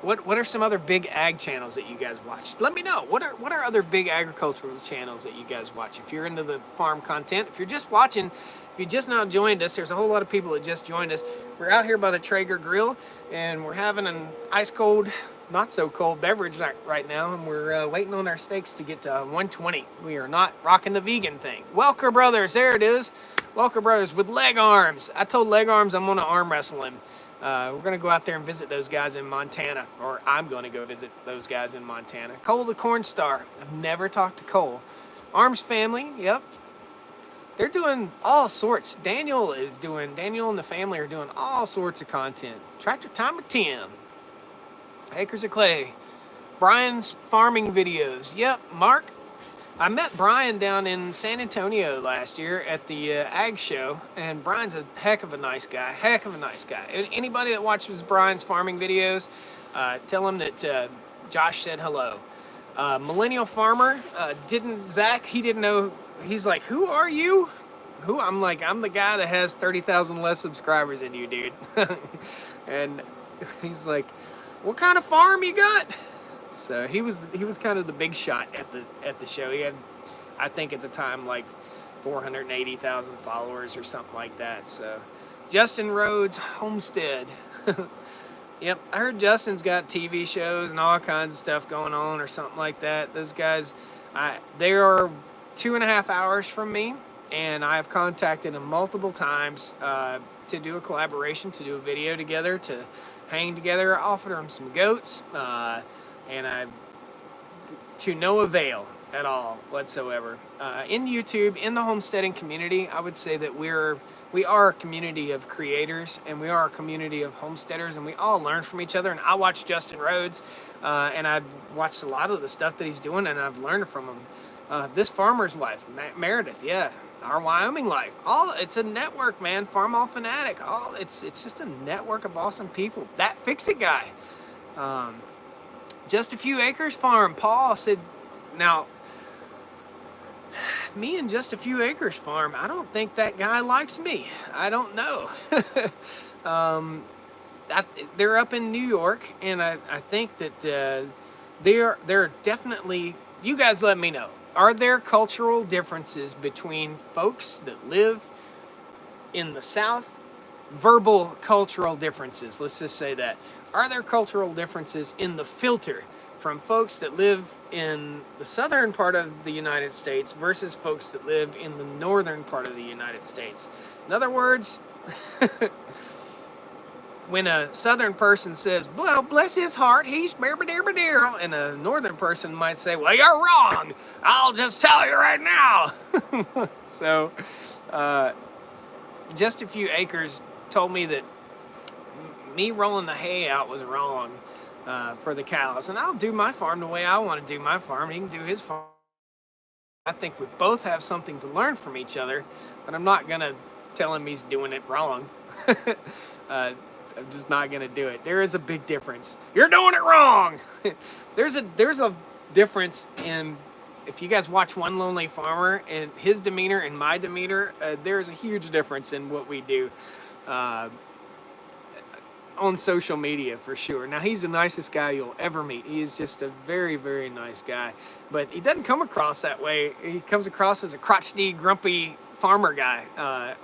A: What are some other big ag channels that you guys watch? Let me know. What are other big agricultural channels that you guys watch? If you're into the farm content, if you're just watching, if you just now joined us, there's a whole lot of people that just joined us. We're out here by the Traeger grill, and we're having an ice cold, not so cold beverage right now, and we're waiting on our steaks to get to 120. We are not rocking the vegan thing. Welker Brothers, there it is. Welker Brothers with leg arms. I told leg arms I'm gonna arm wrestle him. We're gonna go out there and visit those guys in Montana, or I'm gonna go visit those guys in Montana. Cole the Corn Star. I've never talked to Cole. Arms family, yep. They're doing all sorts. Daniel and the family are doing all sorts of content. Tractor Time with Tim. Acres of Clay. Brian's farming videos. Yep, Mark. I met Brian down in San Antonio last year at the Ag Show, and Brian's a heck of a nice guy. Heck of a nice guy. Anybody that watches Brian's farming videos, tell him that Josh said hello. Millennial Farmer, Zach, he didn't know. He's like, who are you? Who? I'm like, I'm the guy that has 30,000 less subscribers than you, dude. And he's like, what kind of farm you got? So he was kind of the big shot at the show. He had, I think at the time, like 480,000 followers or something like that. So Justin Rhodes Homestead. Yep, I heard Justin's got TV shows and all kinds of stuff going on or something like that. Those guys, they are 2.5 hours from me, and I've contacted them multiple times to do a collaboration, to do a video together, to hang together. I offered them some goats, and to no avail at all whatsoever. In YouTube, in the homesteading community, I would say that we are a community of creators, and we are a community of homesteaders, and we all learn from each other. And I watch Justin Rhodes, and I've watched a lot of the stuff that he's doing, and I've learned from him. This Farmer's Wife, Meredith, yeah. Our Wyoming Life, it's a network, man. Farm All Fanatic, it's just a network of awesome people. That Fix-It guy, Just a Few Acres Farm. Paul said, now, me and Just a Few Acres Farm, I don't think that guy likes me. I don't know. They're up in New York, and I think that they're definitely. You guys, let me know. Are there cultural differences between folks that live in the South verbal cultural differences. Let's just say that. Are there cultural differences in the filter from folks that live in the southern part of the United States versus folks that live in the northern part of the United States? In other words, when a southern person says, well, bless his heart, he's bear, and a northern person might say, well, you're wrong. I'll just tell you right now. So, Just a Few Acres told me that me rolling the hay out was wrong for the cows. And I'll do my farm the way I want to do my farm. He can do his farm. I think we both have something to learn from each other, but I'm not going to tell him he's doing it wrong. I'm just not going to do it. There is a big difference. You're doing it wrong. There's a difference in, if you guys watch One Lonely Farmer and his demeanor and my demeanor, there's a huge difference in what we do on social media for sure. Now, he's the nicest guy you'll ever meet. He is just a very, very nice guy, but he doesn't come across that way. He comes across as a crotchety, grumpy farmer guy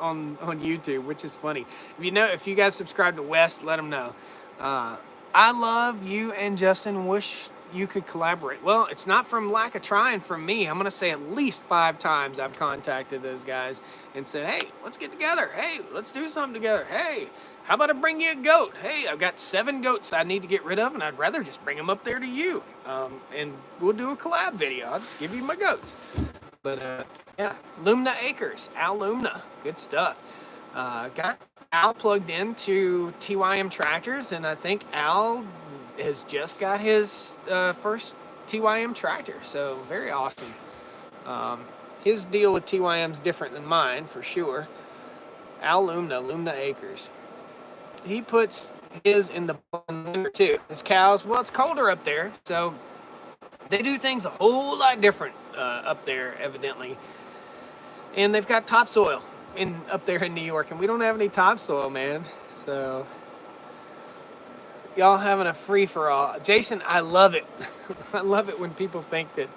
A: on YouTube, which is funny. If you guys subscribe to Wes, let him know. I love you and Justin. Wish you could collaborate. Well, it's not from lack of trying from me. I'm going to say at least 5 times I've contacted those guys and said, hey, let's get together. Hey, let's do something together. Hey, how about I bring you a goat? Hey, I've got 7 goats I need to get rid of, and I'd rather just bring them up there to you. And we'll do a collab video. I'll just give you my goats. But, yeah, Lumna Acres, Al Lumna, good stuff. Got Al plugged into TYM tractors, and I think Al has just got his first TYM tractor, so very awesome. His deal with TYM is different than mine, for sure. Al Lumna, Lumna Acres. He puts his in the winter too. His cows, well, it's colder up there, so they do things a whole lot different up there, evidently. And they've got topsoil up there in New York, and we don't have any topsoil, man. So y'all having a free-for-all. Jason, I love it. I love it when people think that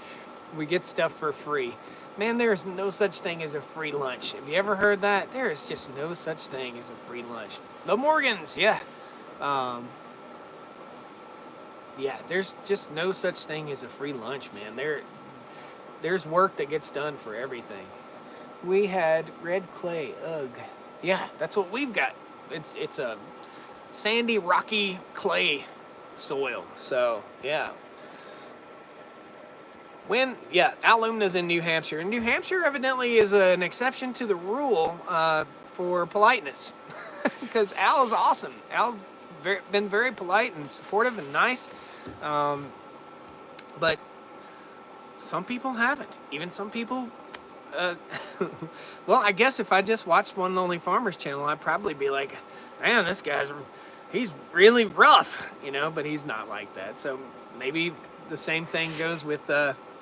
A: we get stuff for free. Man, there is no such thing as a free lunch. Have you ever heard that? There is just no such thing as a free lunch. The Morgans, yeah. Yeah, there's just no such thing as a free lunch, man. There's work that gets done for everything. We had red clay, ugh. Yeah, that's what we've got. It's a sandy, rocky clay soil. So, yeah. Al Lumna's in New Hampshire. And New Hampshire evidently is an exception to the rule for politeness. Because Al is awesome. Al's been very polite and supportive and nice. But some people haven't. Even some people... well, I guess if I just watched One Lonely Farmer's channel, I'd probably be like, man, this guy's... he's really rough, but he's not like that. So maybe the same thing goes with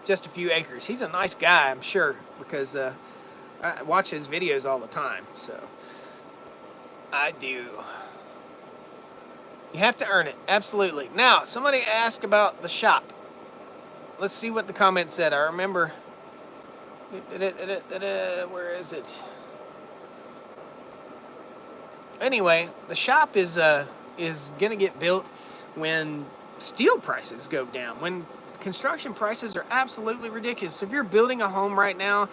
A: Just a Few Acres. He's a nice guy, I'm sure, because I watch his videos all the time. So I do. You have to earn it, absolutely. Now, somebody asked about the shop. Let's see what the comment said. I remember. Where is it? Anyway, the shop is gonna get built when steel prices go down. When construction prices are absolutely ridiculous. So if you're building a home right now,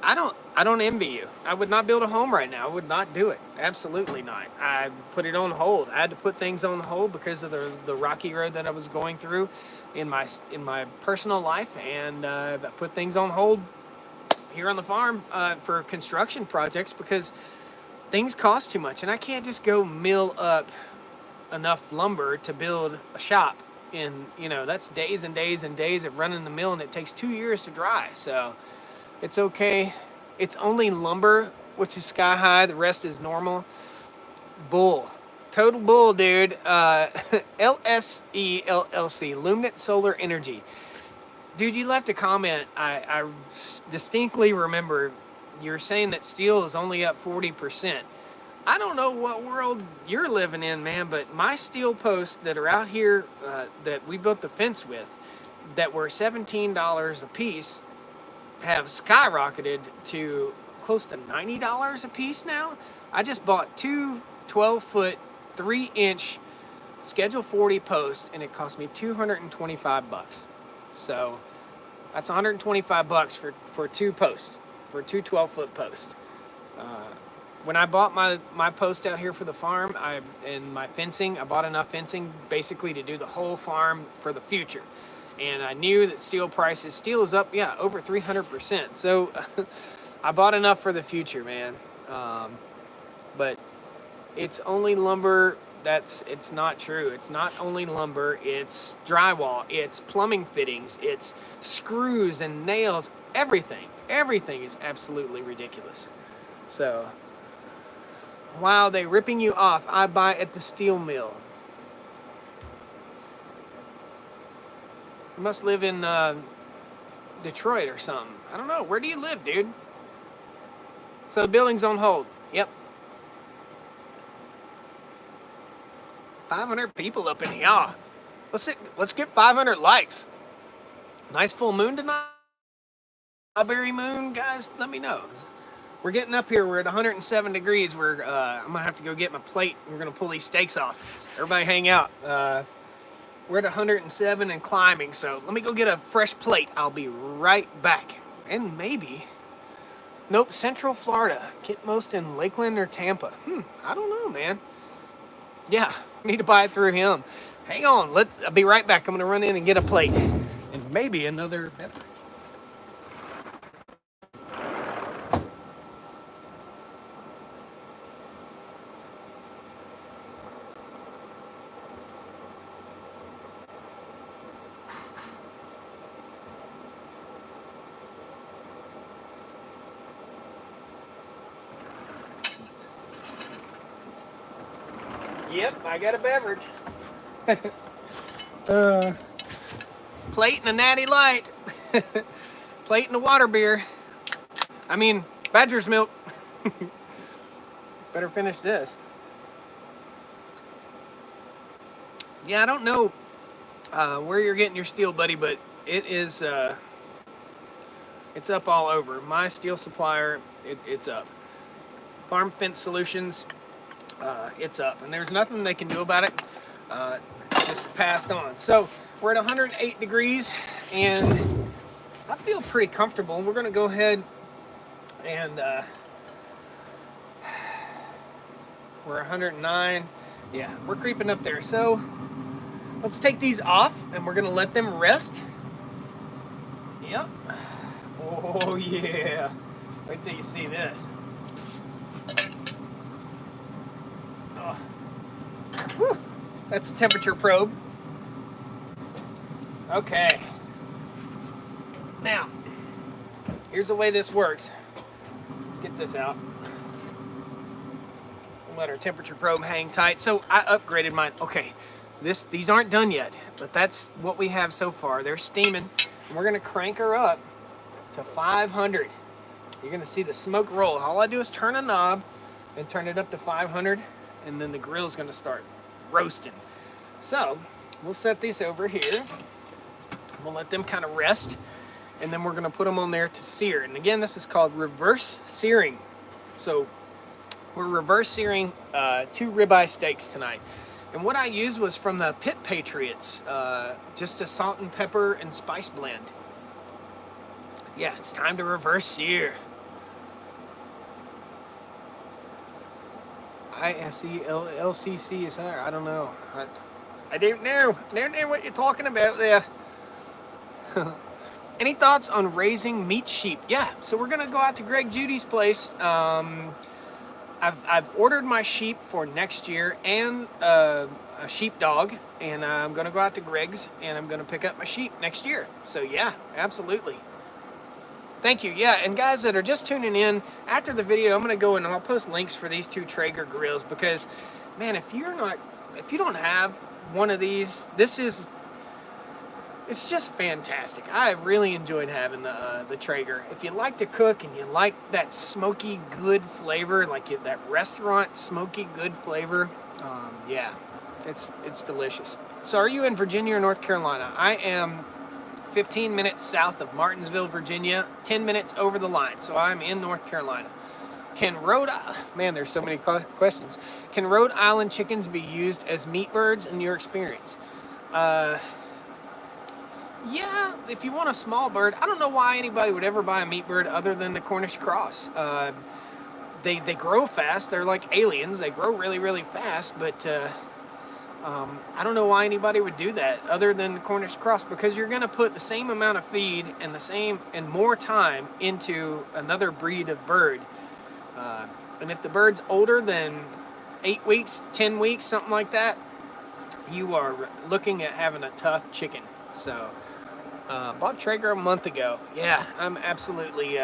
A: I don't envy you. I would not build a home right now. I would not do it. Absolutely not. I put it on hold. I had to put things on hold because of the rocky road that I was going through in my personal life, and I put things on hold here on the farm for construction projects because things cost too much, and I can't just go mill up enough lumber to build a shop. And that's days and days and days of running the mill, and it takes 2 years to dry. So it's okay. It's only lumber, which is sky high. The rest is normal. Bull. Total bull, dude. LSE LLC, Luminant Solar Energy. Dude, you left a comment. I distinctly remember you're saying that steel is only up 40%. I don't know what world you're living in, man, but my steel posts that are out here that we built the fence with that were $17 a piece have skyrocketed to close to $90 a piece now. I just bought two 12-foot, 3-inch Schedule 40 posts, and it cost me 225 bucks. So that's 125 bucks for two posts, for two 12-foot posts. When I bought my post out here for the farm, and my fencing, I bought enough fencing basically to do the whole farm for the future. And I knew that steel is up, yeah, over 300%. So I bought enough for the future, man. But it's only lumber. It's not true. It's not only lumber, it's drywall, it's plumbing fittings, it's screws and nails, everything. Everything is absolutely ridiculous. So, wow, they ripping you off. I buy at the steel mill. You must live in Detroit or something. I don't know. Where do you live, dude? So the building's on hold. Yep. 500 people up in here. Let's get 500 likes. Nice full moon tonight. Strawberry moon, guys. Let me know. We're getting up here. We're at 107 degrees. I'm gonna have to go get my plate. We're gonna pull these stakes off. Everybody, hang out. We're at 107 and climbing. So let me go get a fresh plate. I'll be right back. And maybe. Nope, Central Florida. Get most in Lakeland or Tampa. I don't know, man. Yeah, need to buy it through him. Hang on, I'll be right back. I'm gonna run in and get a plate. And maybe another beverage. Yep, I got a beverage. Plate and a natty light. Plate and a water beer. I mean, Badger's milk. Better finish this. Yeah, I don't know where you're getting your steel, buddy, but it is, it's up all over. My steel supplier, it's up. Farm Fence Solutions, it's up, and there's nothing they can do about it. Just passed on. So we're at 108 degrees, and I feel pretty comfortable. We're going to go ahead and we're 109. Yeah, we're creeping up there. So let's take these off, and we're going to let them rest. Yep. Oh yeah. Wait till you see this. Oh. Woo. That's a temperature probe. Okay. Now, here's the way this works. Let's get this out. We'll let our temperature probe hang tight. So I upgraded mine. Okay, these aren't done yet, but that's what we have so far. They're steaming, and we're gonna crank her up to 500. You're gonna see the smoke roll. All I do is turn a knob and turn it up to 500, and then the grill's gonna start roasting. So we'll set these over here. We'll let them kind of rest, and then we're gonna put them on there to sear. And again, this is called reverse searing. So we're reverse searing 2 ribeye steaks tonight. And what I used was from the Pit Patriots, just a salt and pepper and spice blend. Yeah, it's time to reverse sear. ISELCC is there. I don't know. I don't know. I don't know what you're talking about there. Any thoughts on raising meat sheep? Yeah, so we're gonna go out to Greg Judy's place. I've ordered my sheep for next year and a sheepdog, and I'm gonna go out to Greg's and I'm gonna pick up my sheep next year. So yeah, absolutely. Thank you. Yeah, and guys that are just tuning in, after the video, I'm gonna go and I'll post links for these 2 Traeger grills, because, man, if you don't have one of these, it's just fantastic. I have really enjoyed having the Traeger. If you like to cook and you like that smoky good flavor, like that restaurant smoky good flavor, yeah, it's delicious. So are you in Virginia or North Carolina? I am 15 minutes south of Martinsville, Virginia, 10 minutes over the line. So I'm in North Carolina. Man, there's so many questions. Can Rhode Island chickens be used as meat birds in your experience? Yeah, if you want a small bird. I don't know why anybody would ever buy a meat bird other than the Cornish cross. They grow fast. They're like aliens. They grow really, really fast, but I don't know why anybody would do that other than the Cornish cross, because you're going to put the same amount of feed and more time into another breed of bird. And if the bird's older than 8 weeks, 10 weeks, something like that, you are looking at having a tough chicken. So, bought Traeger a month ago. Yeah, I'm absolutely,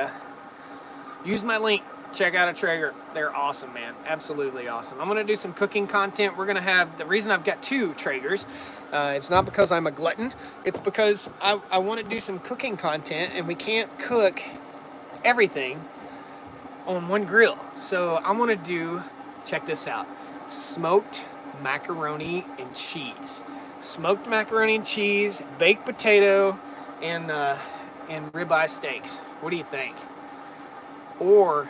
A: use my link. Check out a Traeger. They're awesome, man. Absolutely awesome. I'm going to do some cooking content. We're going to have, the reason I've got 2 Traegers, it's not because I'm a glutton. It's because I want to do some cooking content, and we can't cook everything on one grill. So I want to do, check this out, smoked macaroni and cheese. Smoked macaroni and cheese, baked potato, and ribeye steaks. What do you think? Or,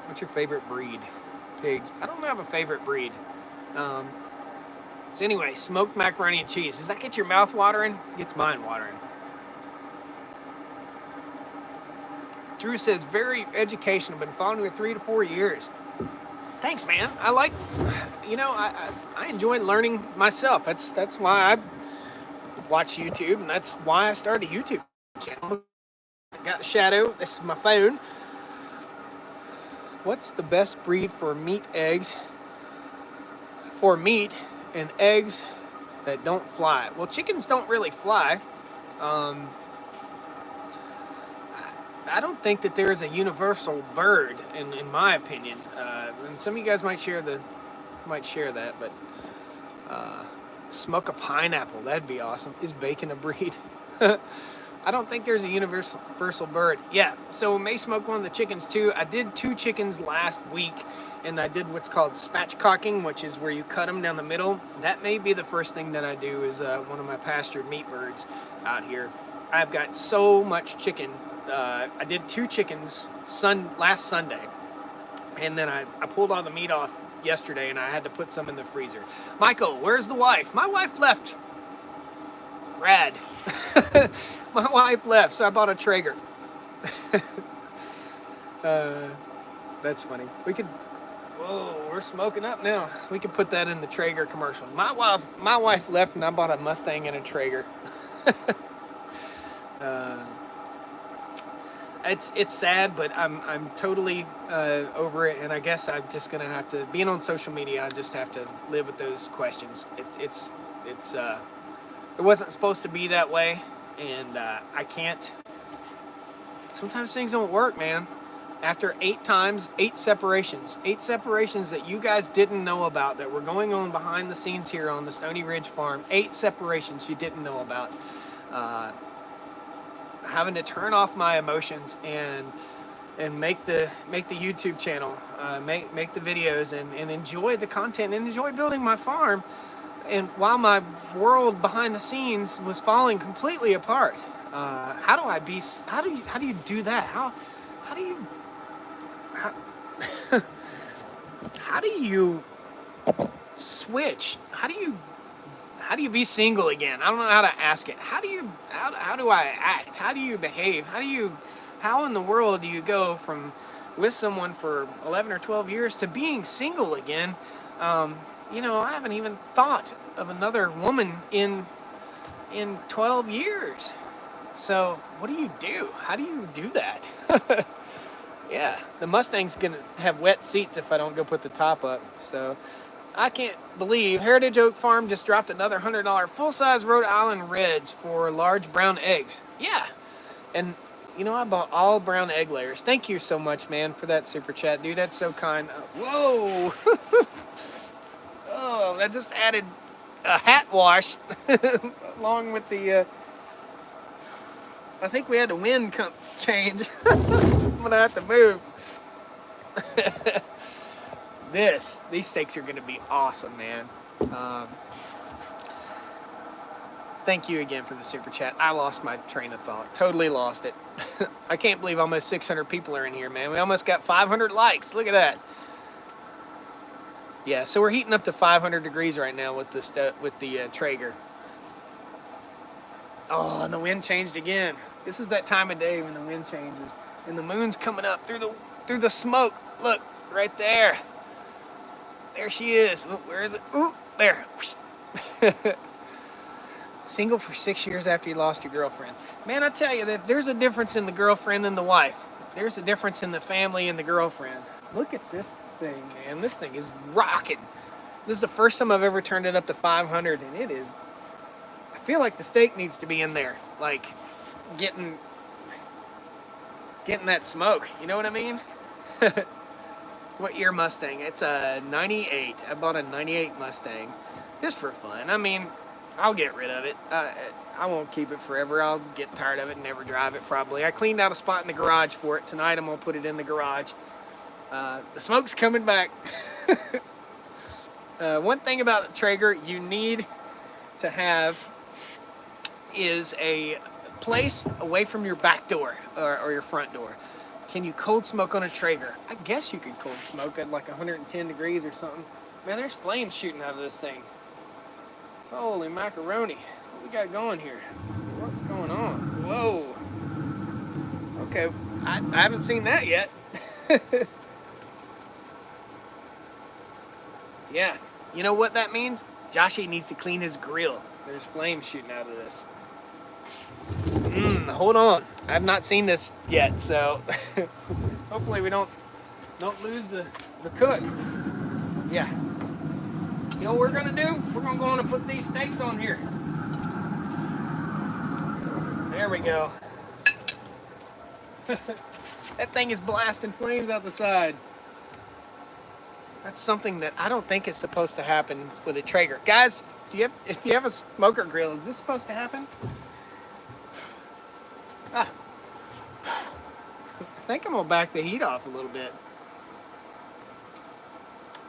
A: what's your favorite breed? Pigs. I don't have a favorite breed. So anyway, smoked macaroni and cheese. Does that get your mouth watering? Gets mine watering. Drew says, very educational. Been following you for 3 to 4 years. Thanks, man. I like, I enjoy learning myself. That's why I watch YouTube, and that's why I started a YouTube channel. Got the shadow. This is my phone. What's the best breed for meat eggs? For meat and eggs that don't fly. Well, chickens don't really fly. I don't think that there is a universal bird, in my opinion. And some of you guys might share that, but smoke a pineapple, that'd be awesome. Is bacon a breed? I don't think there's a universal bird. Yeah, so we may smoke one of the chickens too. I did 2 chickens last week, and I did what's called spatchcocking, which is where you cut them down the middle. That may be the first thing that I do is one of my pastured meat birds out here. I've got so much chicken. I did 2 chickens last Sunday, and then I pulled all the meat off yesterday, and I had to put some in the freezer. Michael, where's the wife? My wife left. Rad. My wife left, so I bought a Traeger. That's funny. Whoa, we're smoking up now. We could put that in the Traeger commercial. My wife left, and I bought a Mustang and a Traeger. It's sad, but I'm totally over it, and I guess I'm just gonna have to, being on social media, I just have to live with those questions. It wasn't supposed to be that way, and I can't. Sometimes things don't work, man. After 8 separations that you guys didn't know about, that were going on behind the scenes here on the Stoney Ridge farm, 8 separations you didn't know about. Having to turn off my emotions and make the YouTube channel, make the videos, and enjoy the content and enjoy building my farm, and while my world behind the scenes was falling completely apart. How do you do that? How do you switch? How do you be single again? I don't know how to ask it. How do I act? How do you behave? How in the world do you go from with someone for 11 or 12 years to being single again? I haven't even thought of another woman in 12 years. So what do you do? How do you do that? Yeah, the Mustang's gonna have wet seats if I don't go put the top up. So I can't believe Heritage Oak Farm just dropped another $100 full-size Rhode Island Reds for large brown eggs. Yeah, and I bought all brown egg layers. Thank you so much, man, for that super chat, dude. That's so kind. Whoa. Oh, that just added a hat wash along with the, I think we had the wind change. I'm gonna have to move. These steaks are gonna be awesome, man. Thank you again for the super chat. I lost my train of thought. Totally lost it. I can't believe almost 600 people are in here, man. We almost got 500 likes. Look at that. Yeah, so we're heating up to 500 degrees right now with the Traeger. Oh, and the wind changed again. This is that time of day when the wind changes and the moon's coming up through the smoke. Look, right there. There she is. Ooh, where is it? Ooh, there. Single for 6 years after you lost your girlfriend. Man, I tell you that there's a difference in the girlfriend and the wife. There's a difference in the family and the girlfriend. Look at this thing, man. This thing is rocking. This is the first time I've ever turned it up to 500, and it is... I feel like the steak needs to be in there, like getting that smoke. You know what I mean? What year Mustang? It's a 98. I bought a 98 Mustang just for fun. I mean, I'll get rid of it. I won't keep it forever. I'll get tired of it and never drive it probably. I cleaned out a spot in the garage for it. Tonight I'm going to put it in the garage. The smoke's coming back. One thing about the Traeger you need to have is a place away from your back door or your front door. Can you cold smoke on a Traeger? I guess you could cold smoke at like 110 degrees or something. Man, there's flames shooting out of this thing. Holy macaroni. What we got going here? What's going on? Whoa. Okay, I haven't seen that yet. Yeah, you know what that means? Joshy needs to clean his grill. There's flames shooting out of this. Hold on. I've not seen this yet, so hopefully we don't lose the cook. Yeah. You know what we're gonna do? We're gonna go on and put these steaks on here. There we go. That thing is blasting flames out the side. That's something that I don't think is supposed to happen with a Traeger. Guys, if you have a smoker grill, is this supposed to happen? I think I'm gonna back the heat off a little bit.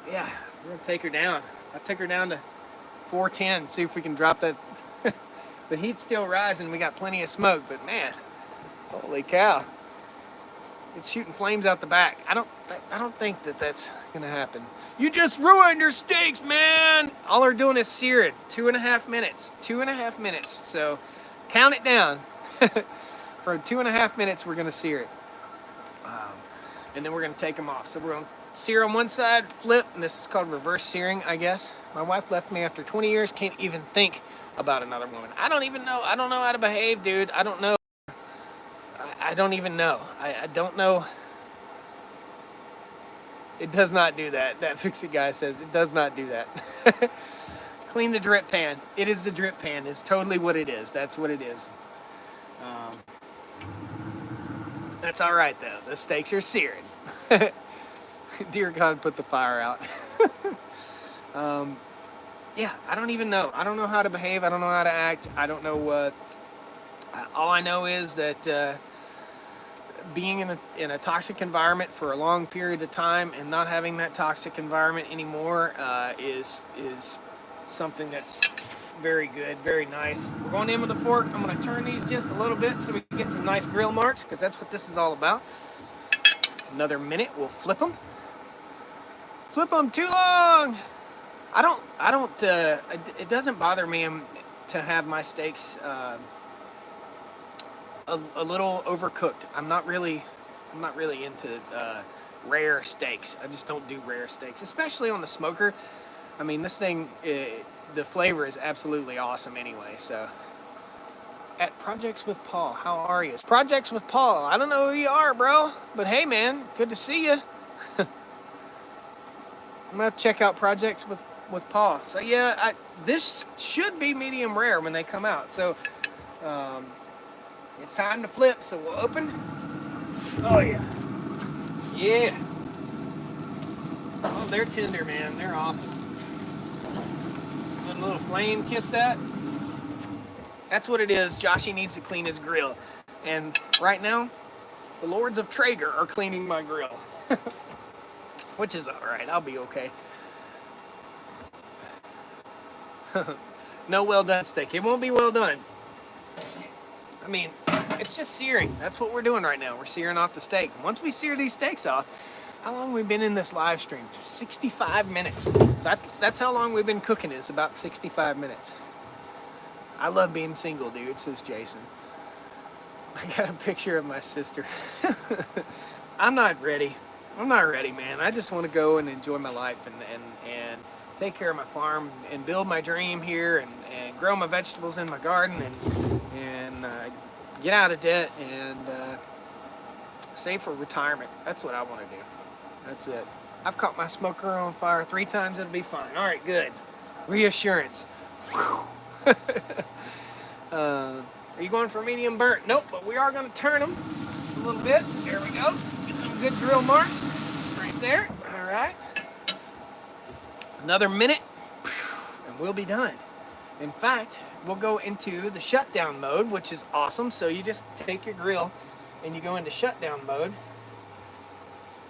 A: Yeah, we're gonna take her down. I took her down to 410, see if we can drop that. The heat's still rising, we got plenty of smoke, but man, holy cow. It's shooting flames out the back. I don't think that's gonna happen. You just ruined your steaks, man! All they're doing is searing. 2.5 minutes. 2.5 minutes. So count it down. For 2.5 minutes, we're gonna sear it. And then we're gonna take them off. So we're gonna sear on one side, flip, and this is called reverse searing, I guess. My wife left me after 20 years, can't even think about another woman. I don't even know. I don't know how to behave, dude. I don't know. I don't even know. I don't know. It does not do that. That fix-it guy says it does not do that. Clean the drip pan. It is the drip pan. It's totally what it is. That's what it is. That's all right, though. The steaks are searing. Dear God, put the fire out. Yeah, I don't even know. I don't know how to behave. I don't know how to act. I don't know what. All I know is that being in a toxic environment for a long period of time and not having that toxic environment anymore is something that's very good, very nice. We're going in with a fork. I'm going to turn these just a little bit so we can get some nice grill marks, because that's what this is all about. Another minute, we'll flip them. Flip them too long. It doesn't bother me to have my steaks a little overcooked. I'm not really into rare steaks. I just don't do rare steaks, especially on the smoker. I mean, this thing, the flavor is absolutely awesome anyway. So, at Projects with Paul, how are you? It's Projects with Paul. I don't know who you are, bro, but hey, man, good to see you. I'm gonna have to check out Projects with Paul. So yeah, this should be medium rare when they come out. So, it's time to flip. So we'll open. Oh yeah, yeah. Oh, they're tender, man. They're awesome. Let a little flame kiss that. That's what it is. Joshy needs to clean his grill. And right now, the Lords of Traeger are cleaning my grill. Which is alright. I'll be okay. No well done steak. It won't be well done. I mean, it's just searing. That's what we're doing right now. We're searing off the steak. Once we sear these steaks off, how long we've been in this live stream? 65 minutes. So that's how long we've been cooking. It's about 65 minutes. I love being single, dude, says Jason. I got a picture of my sister. I'm not ready. I'm not ready, man. I just want to go and enjoy my life and take care of my farm and build my dream here and grow my vegetables in my garden and get out of debt and save for retirement. That's what I want to do. That's it. I've caught my smoker on fire 3 times. It'll be fine. All right, good. Reassurance. Are you going for medium burnt? Nope, but we are going to turn them a little bit. There we go. Get some good grill marks right there. All right. Another minute, and we'll be done. In fact, we'll go into the shutdown mode, which is awesome. So you just take your grill and you go into shutdown mode.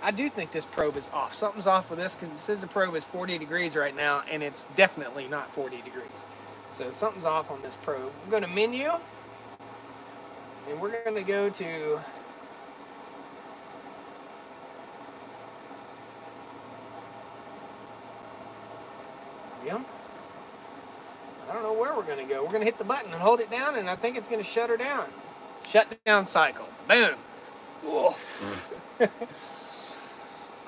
A: I do think this probe is off. Something's off with this because it says the probe is 40 degrees right now, and it's definitely not 40 degrees. So something's off on this probe. I'm going to menu, and we're going to go to I don't know where we're going to go. We're going to hit the button and hold it down, and I think it's going to shut her down. Shutdown cycle. Boom. Oof.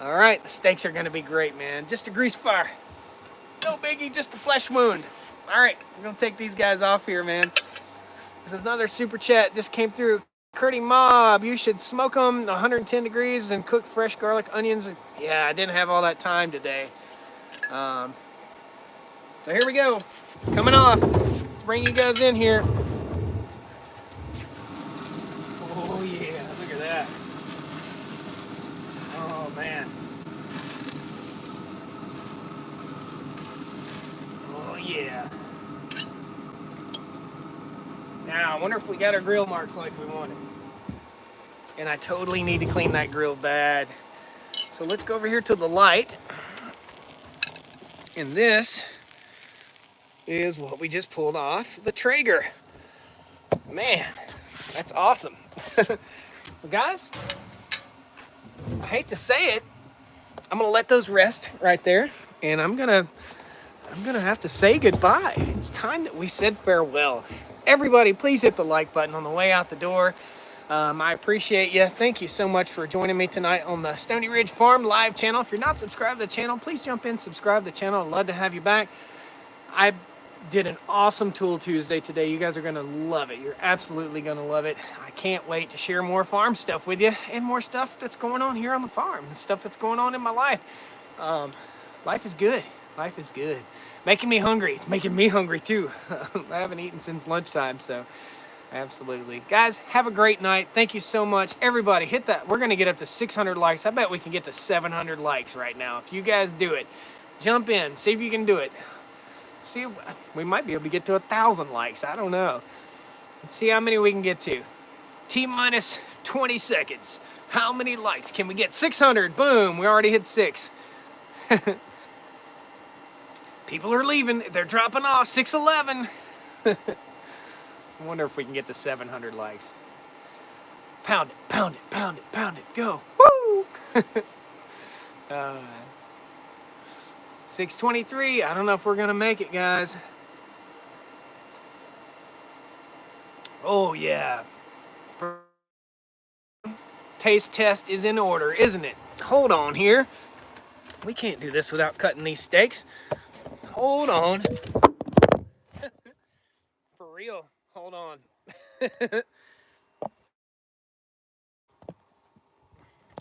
A: All right, the steaks are going to be great, man. Just a grease fire. No biggie, just a flesh wound. All right, we're going to take these guys off here, man. There's another super chat just came through. Curdy Mob, you should smoke them 110 degrees and cook fresh garlic, onions. Yeah, I didn't have all that time today. So here we go. Coming off. Let's bring you guys in here. Oh, yeah, look at that. Oh, man. Oh, yeah. Now, I wonder if we got our grill marks like we wanted. And I totally need to clean that grill bad. So let's go over here to the light. And this is what we just pulled off the Traeger. Man, that's awesome. Well, guys, I hate to say it, I'm gonna let those rest right there, and I'm gonna have to say goodbye. It's time that we said farewell. Everybody, please hit the like button on the way out the door. I appreciate you. Thank you so much for joining me tonight on the Stoney Ridge Farm live channel. If you're not subscribed to the channel, please jump in, subscribe to the channel. I'd love to have you back. I did an awesome Tool Tuesday today. You guys are going to love it. You're absolutely going to love it. I can't wait to share more farm stuff with you and more stuff that's going on here on the farm, stuff that's going on in my life. Life is good. Life is good. Making me hungry. It's making me hungry too. I haven't eaten since lunchtime, so absolutely. Guys, have a great night. Thank you so much. Everybody, hit that. We're going to get up to 600 likes. I bet we can get to 700 likes right now. If you guys do it, jump in. See if you can do it. See, we might be able to get to 1,000 likes. I don't know. Let's see how many we can get to. T-minus 20 seconds. How many likes can we get? 600. Boom. We already hit 6. People are leaving. They're dropping off. 611. I wonder if we can get to 700 likes. Pound it, pound it, pound it, pound it. Go. Woo! 623. I don't know if we're going to make it, guys. Oh, yeah. Taste test is in order, isn't it? Hold on here. We can't do this without cutting these steaks. Hold on. For real. Hold on.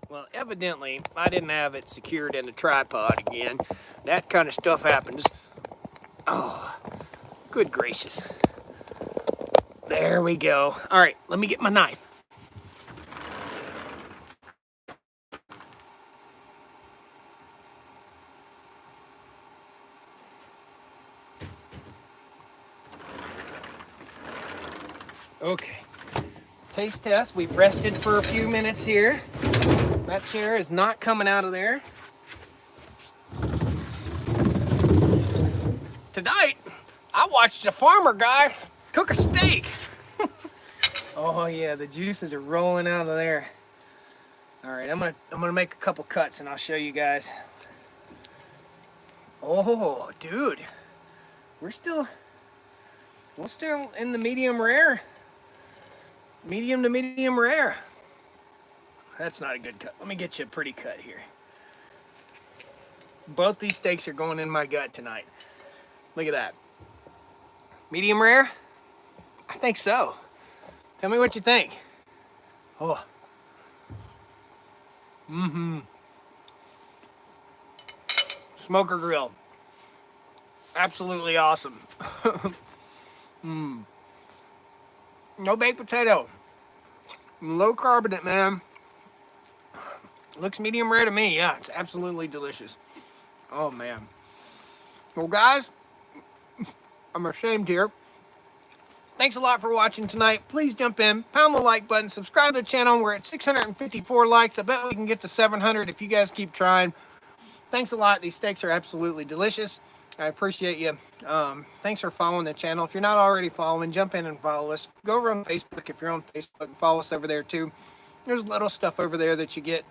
A: Well, evidently, I didn't have it secured in the tripod again. That kind of stuff happens. Oh, good gracious. There we go. All right, let me get my knife. Okay. Taste test. We've rested for a few minutes here. That chair is not coming out of there. Tonight, I watched a farmer guy cook a steak. Oh yeah, the juices are rolling out of there. All right, I'm gonna make a couple cuts and I'll show you guys. Oh, dude, we're still in the medium rare. Medium to medium rare. That's not a good cut. Let me get you a pretty cut here. Both these steaks are going in my gut tonight. Look at that. Medium rare? I think so. Tell me what you think. Oh. Smoker grill. Absolutely awesome. No baked potato. Low carbonate, man. Looks medium rare to me. Yeah, it's absolutely delicious. Oh, man. Well, guys, I'm ashamed here. Thanks a lot for watching tonight. Please jump in, pound the like button, subscribe to the channel. We're at 654 likes. I bet we can get to 700 if you guys keep trying. Thanks a lot. These steaks are absolutely delicious. I appreciate you. Thanks for following the channel. If you're not already following, jump in and follow us. Go over on Facebook if you're on Facebook and follow us over there too. There's little stuff over there that you get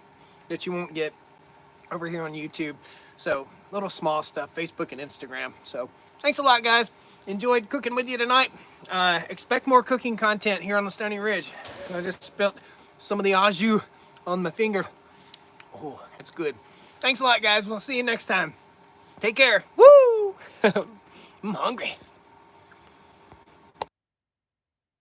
A: that you won't get over here on YouTube. So little small stuff, Facebook and Instagram. So thanks a lot, guys. Enjoyed cooking with you tonight. Expect more cooking content here on the Stoney Ridge. I just spilt some of the au jus on my finger. Oh, it's good. Thanks a lot, guys. We'll see you next time. Take care. Woo! I'm hungry.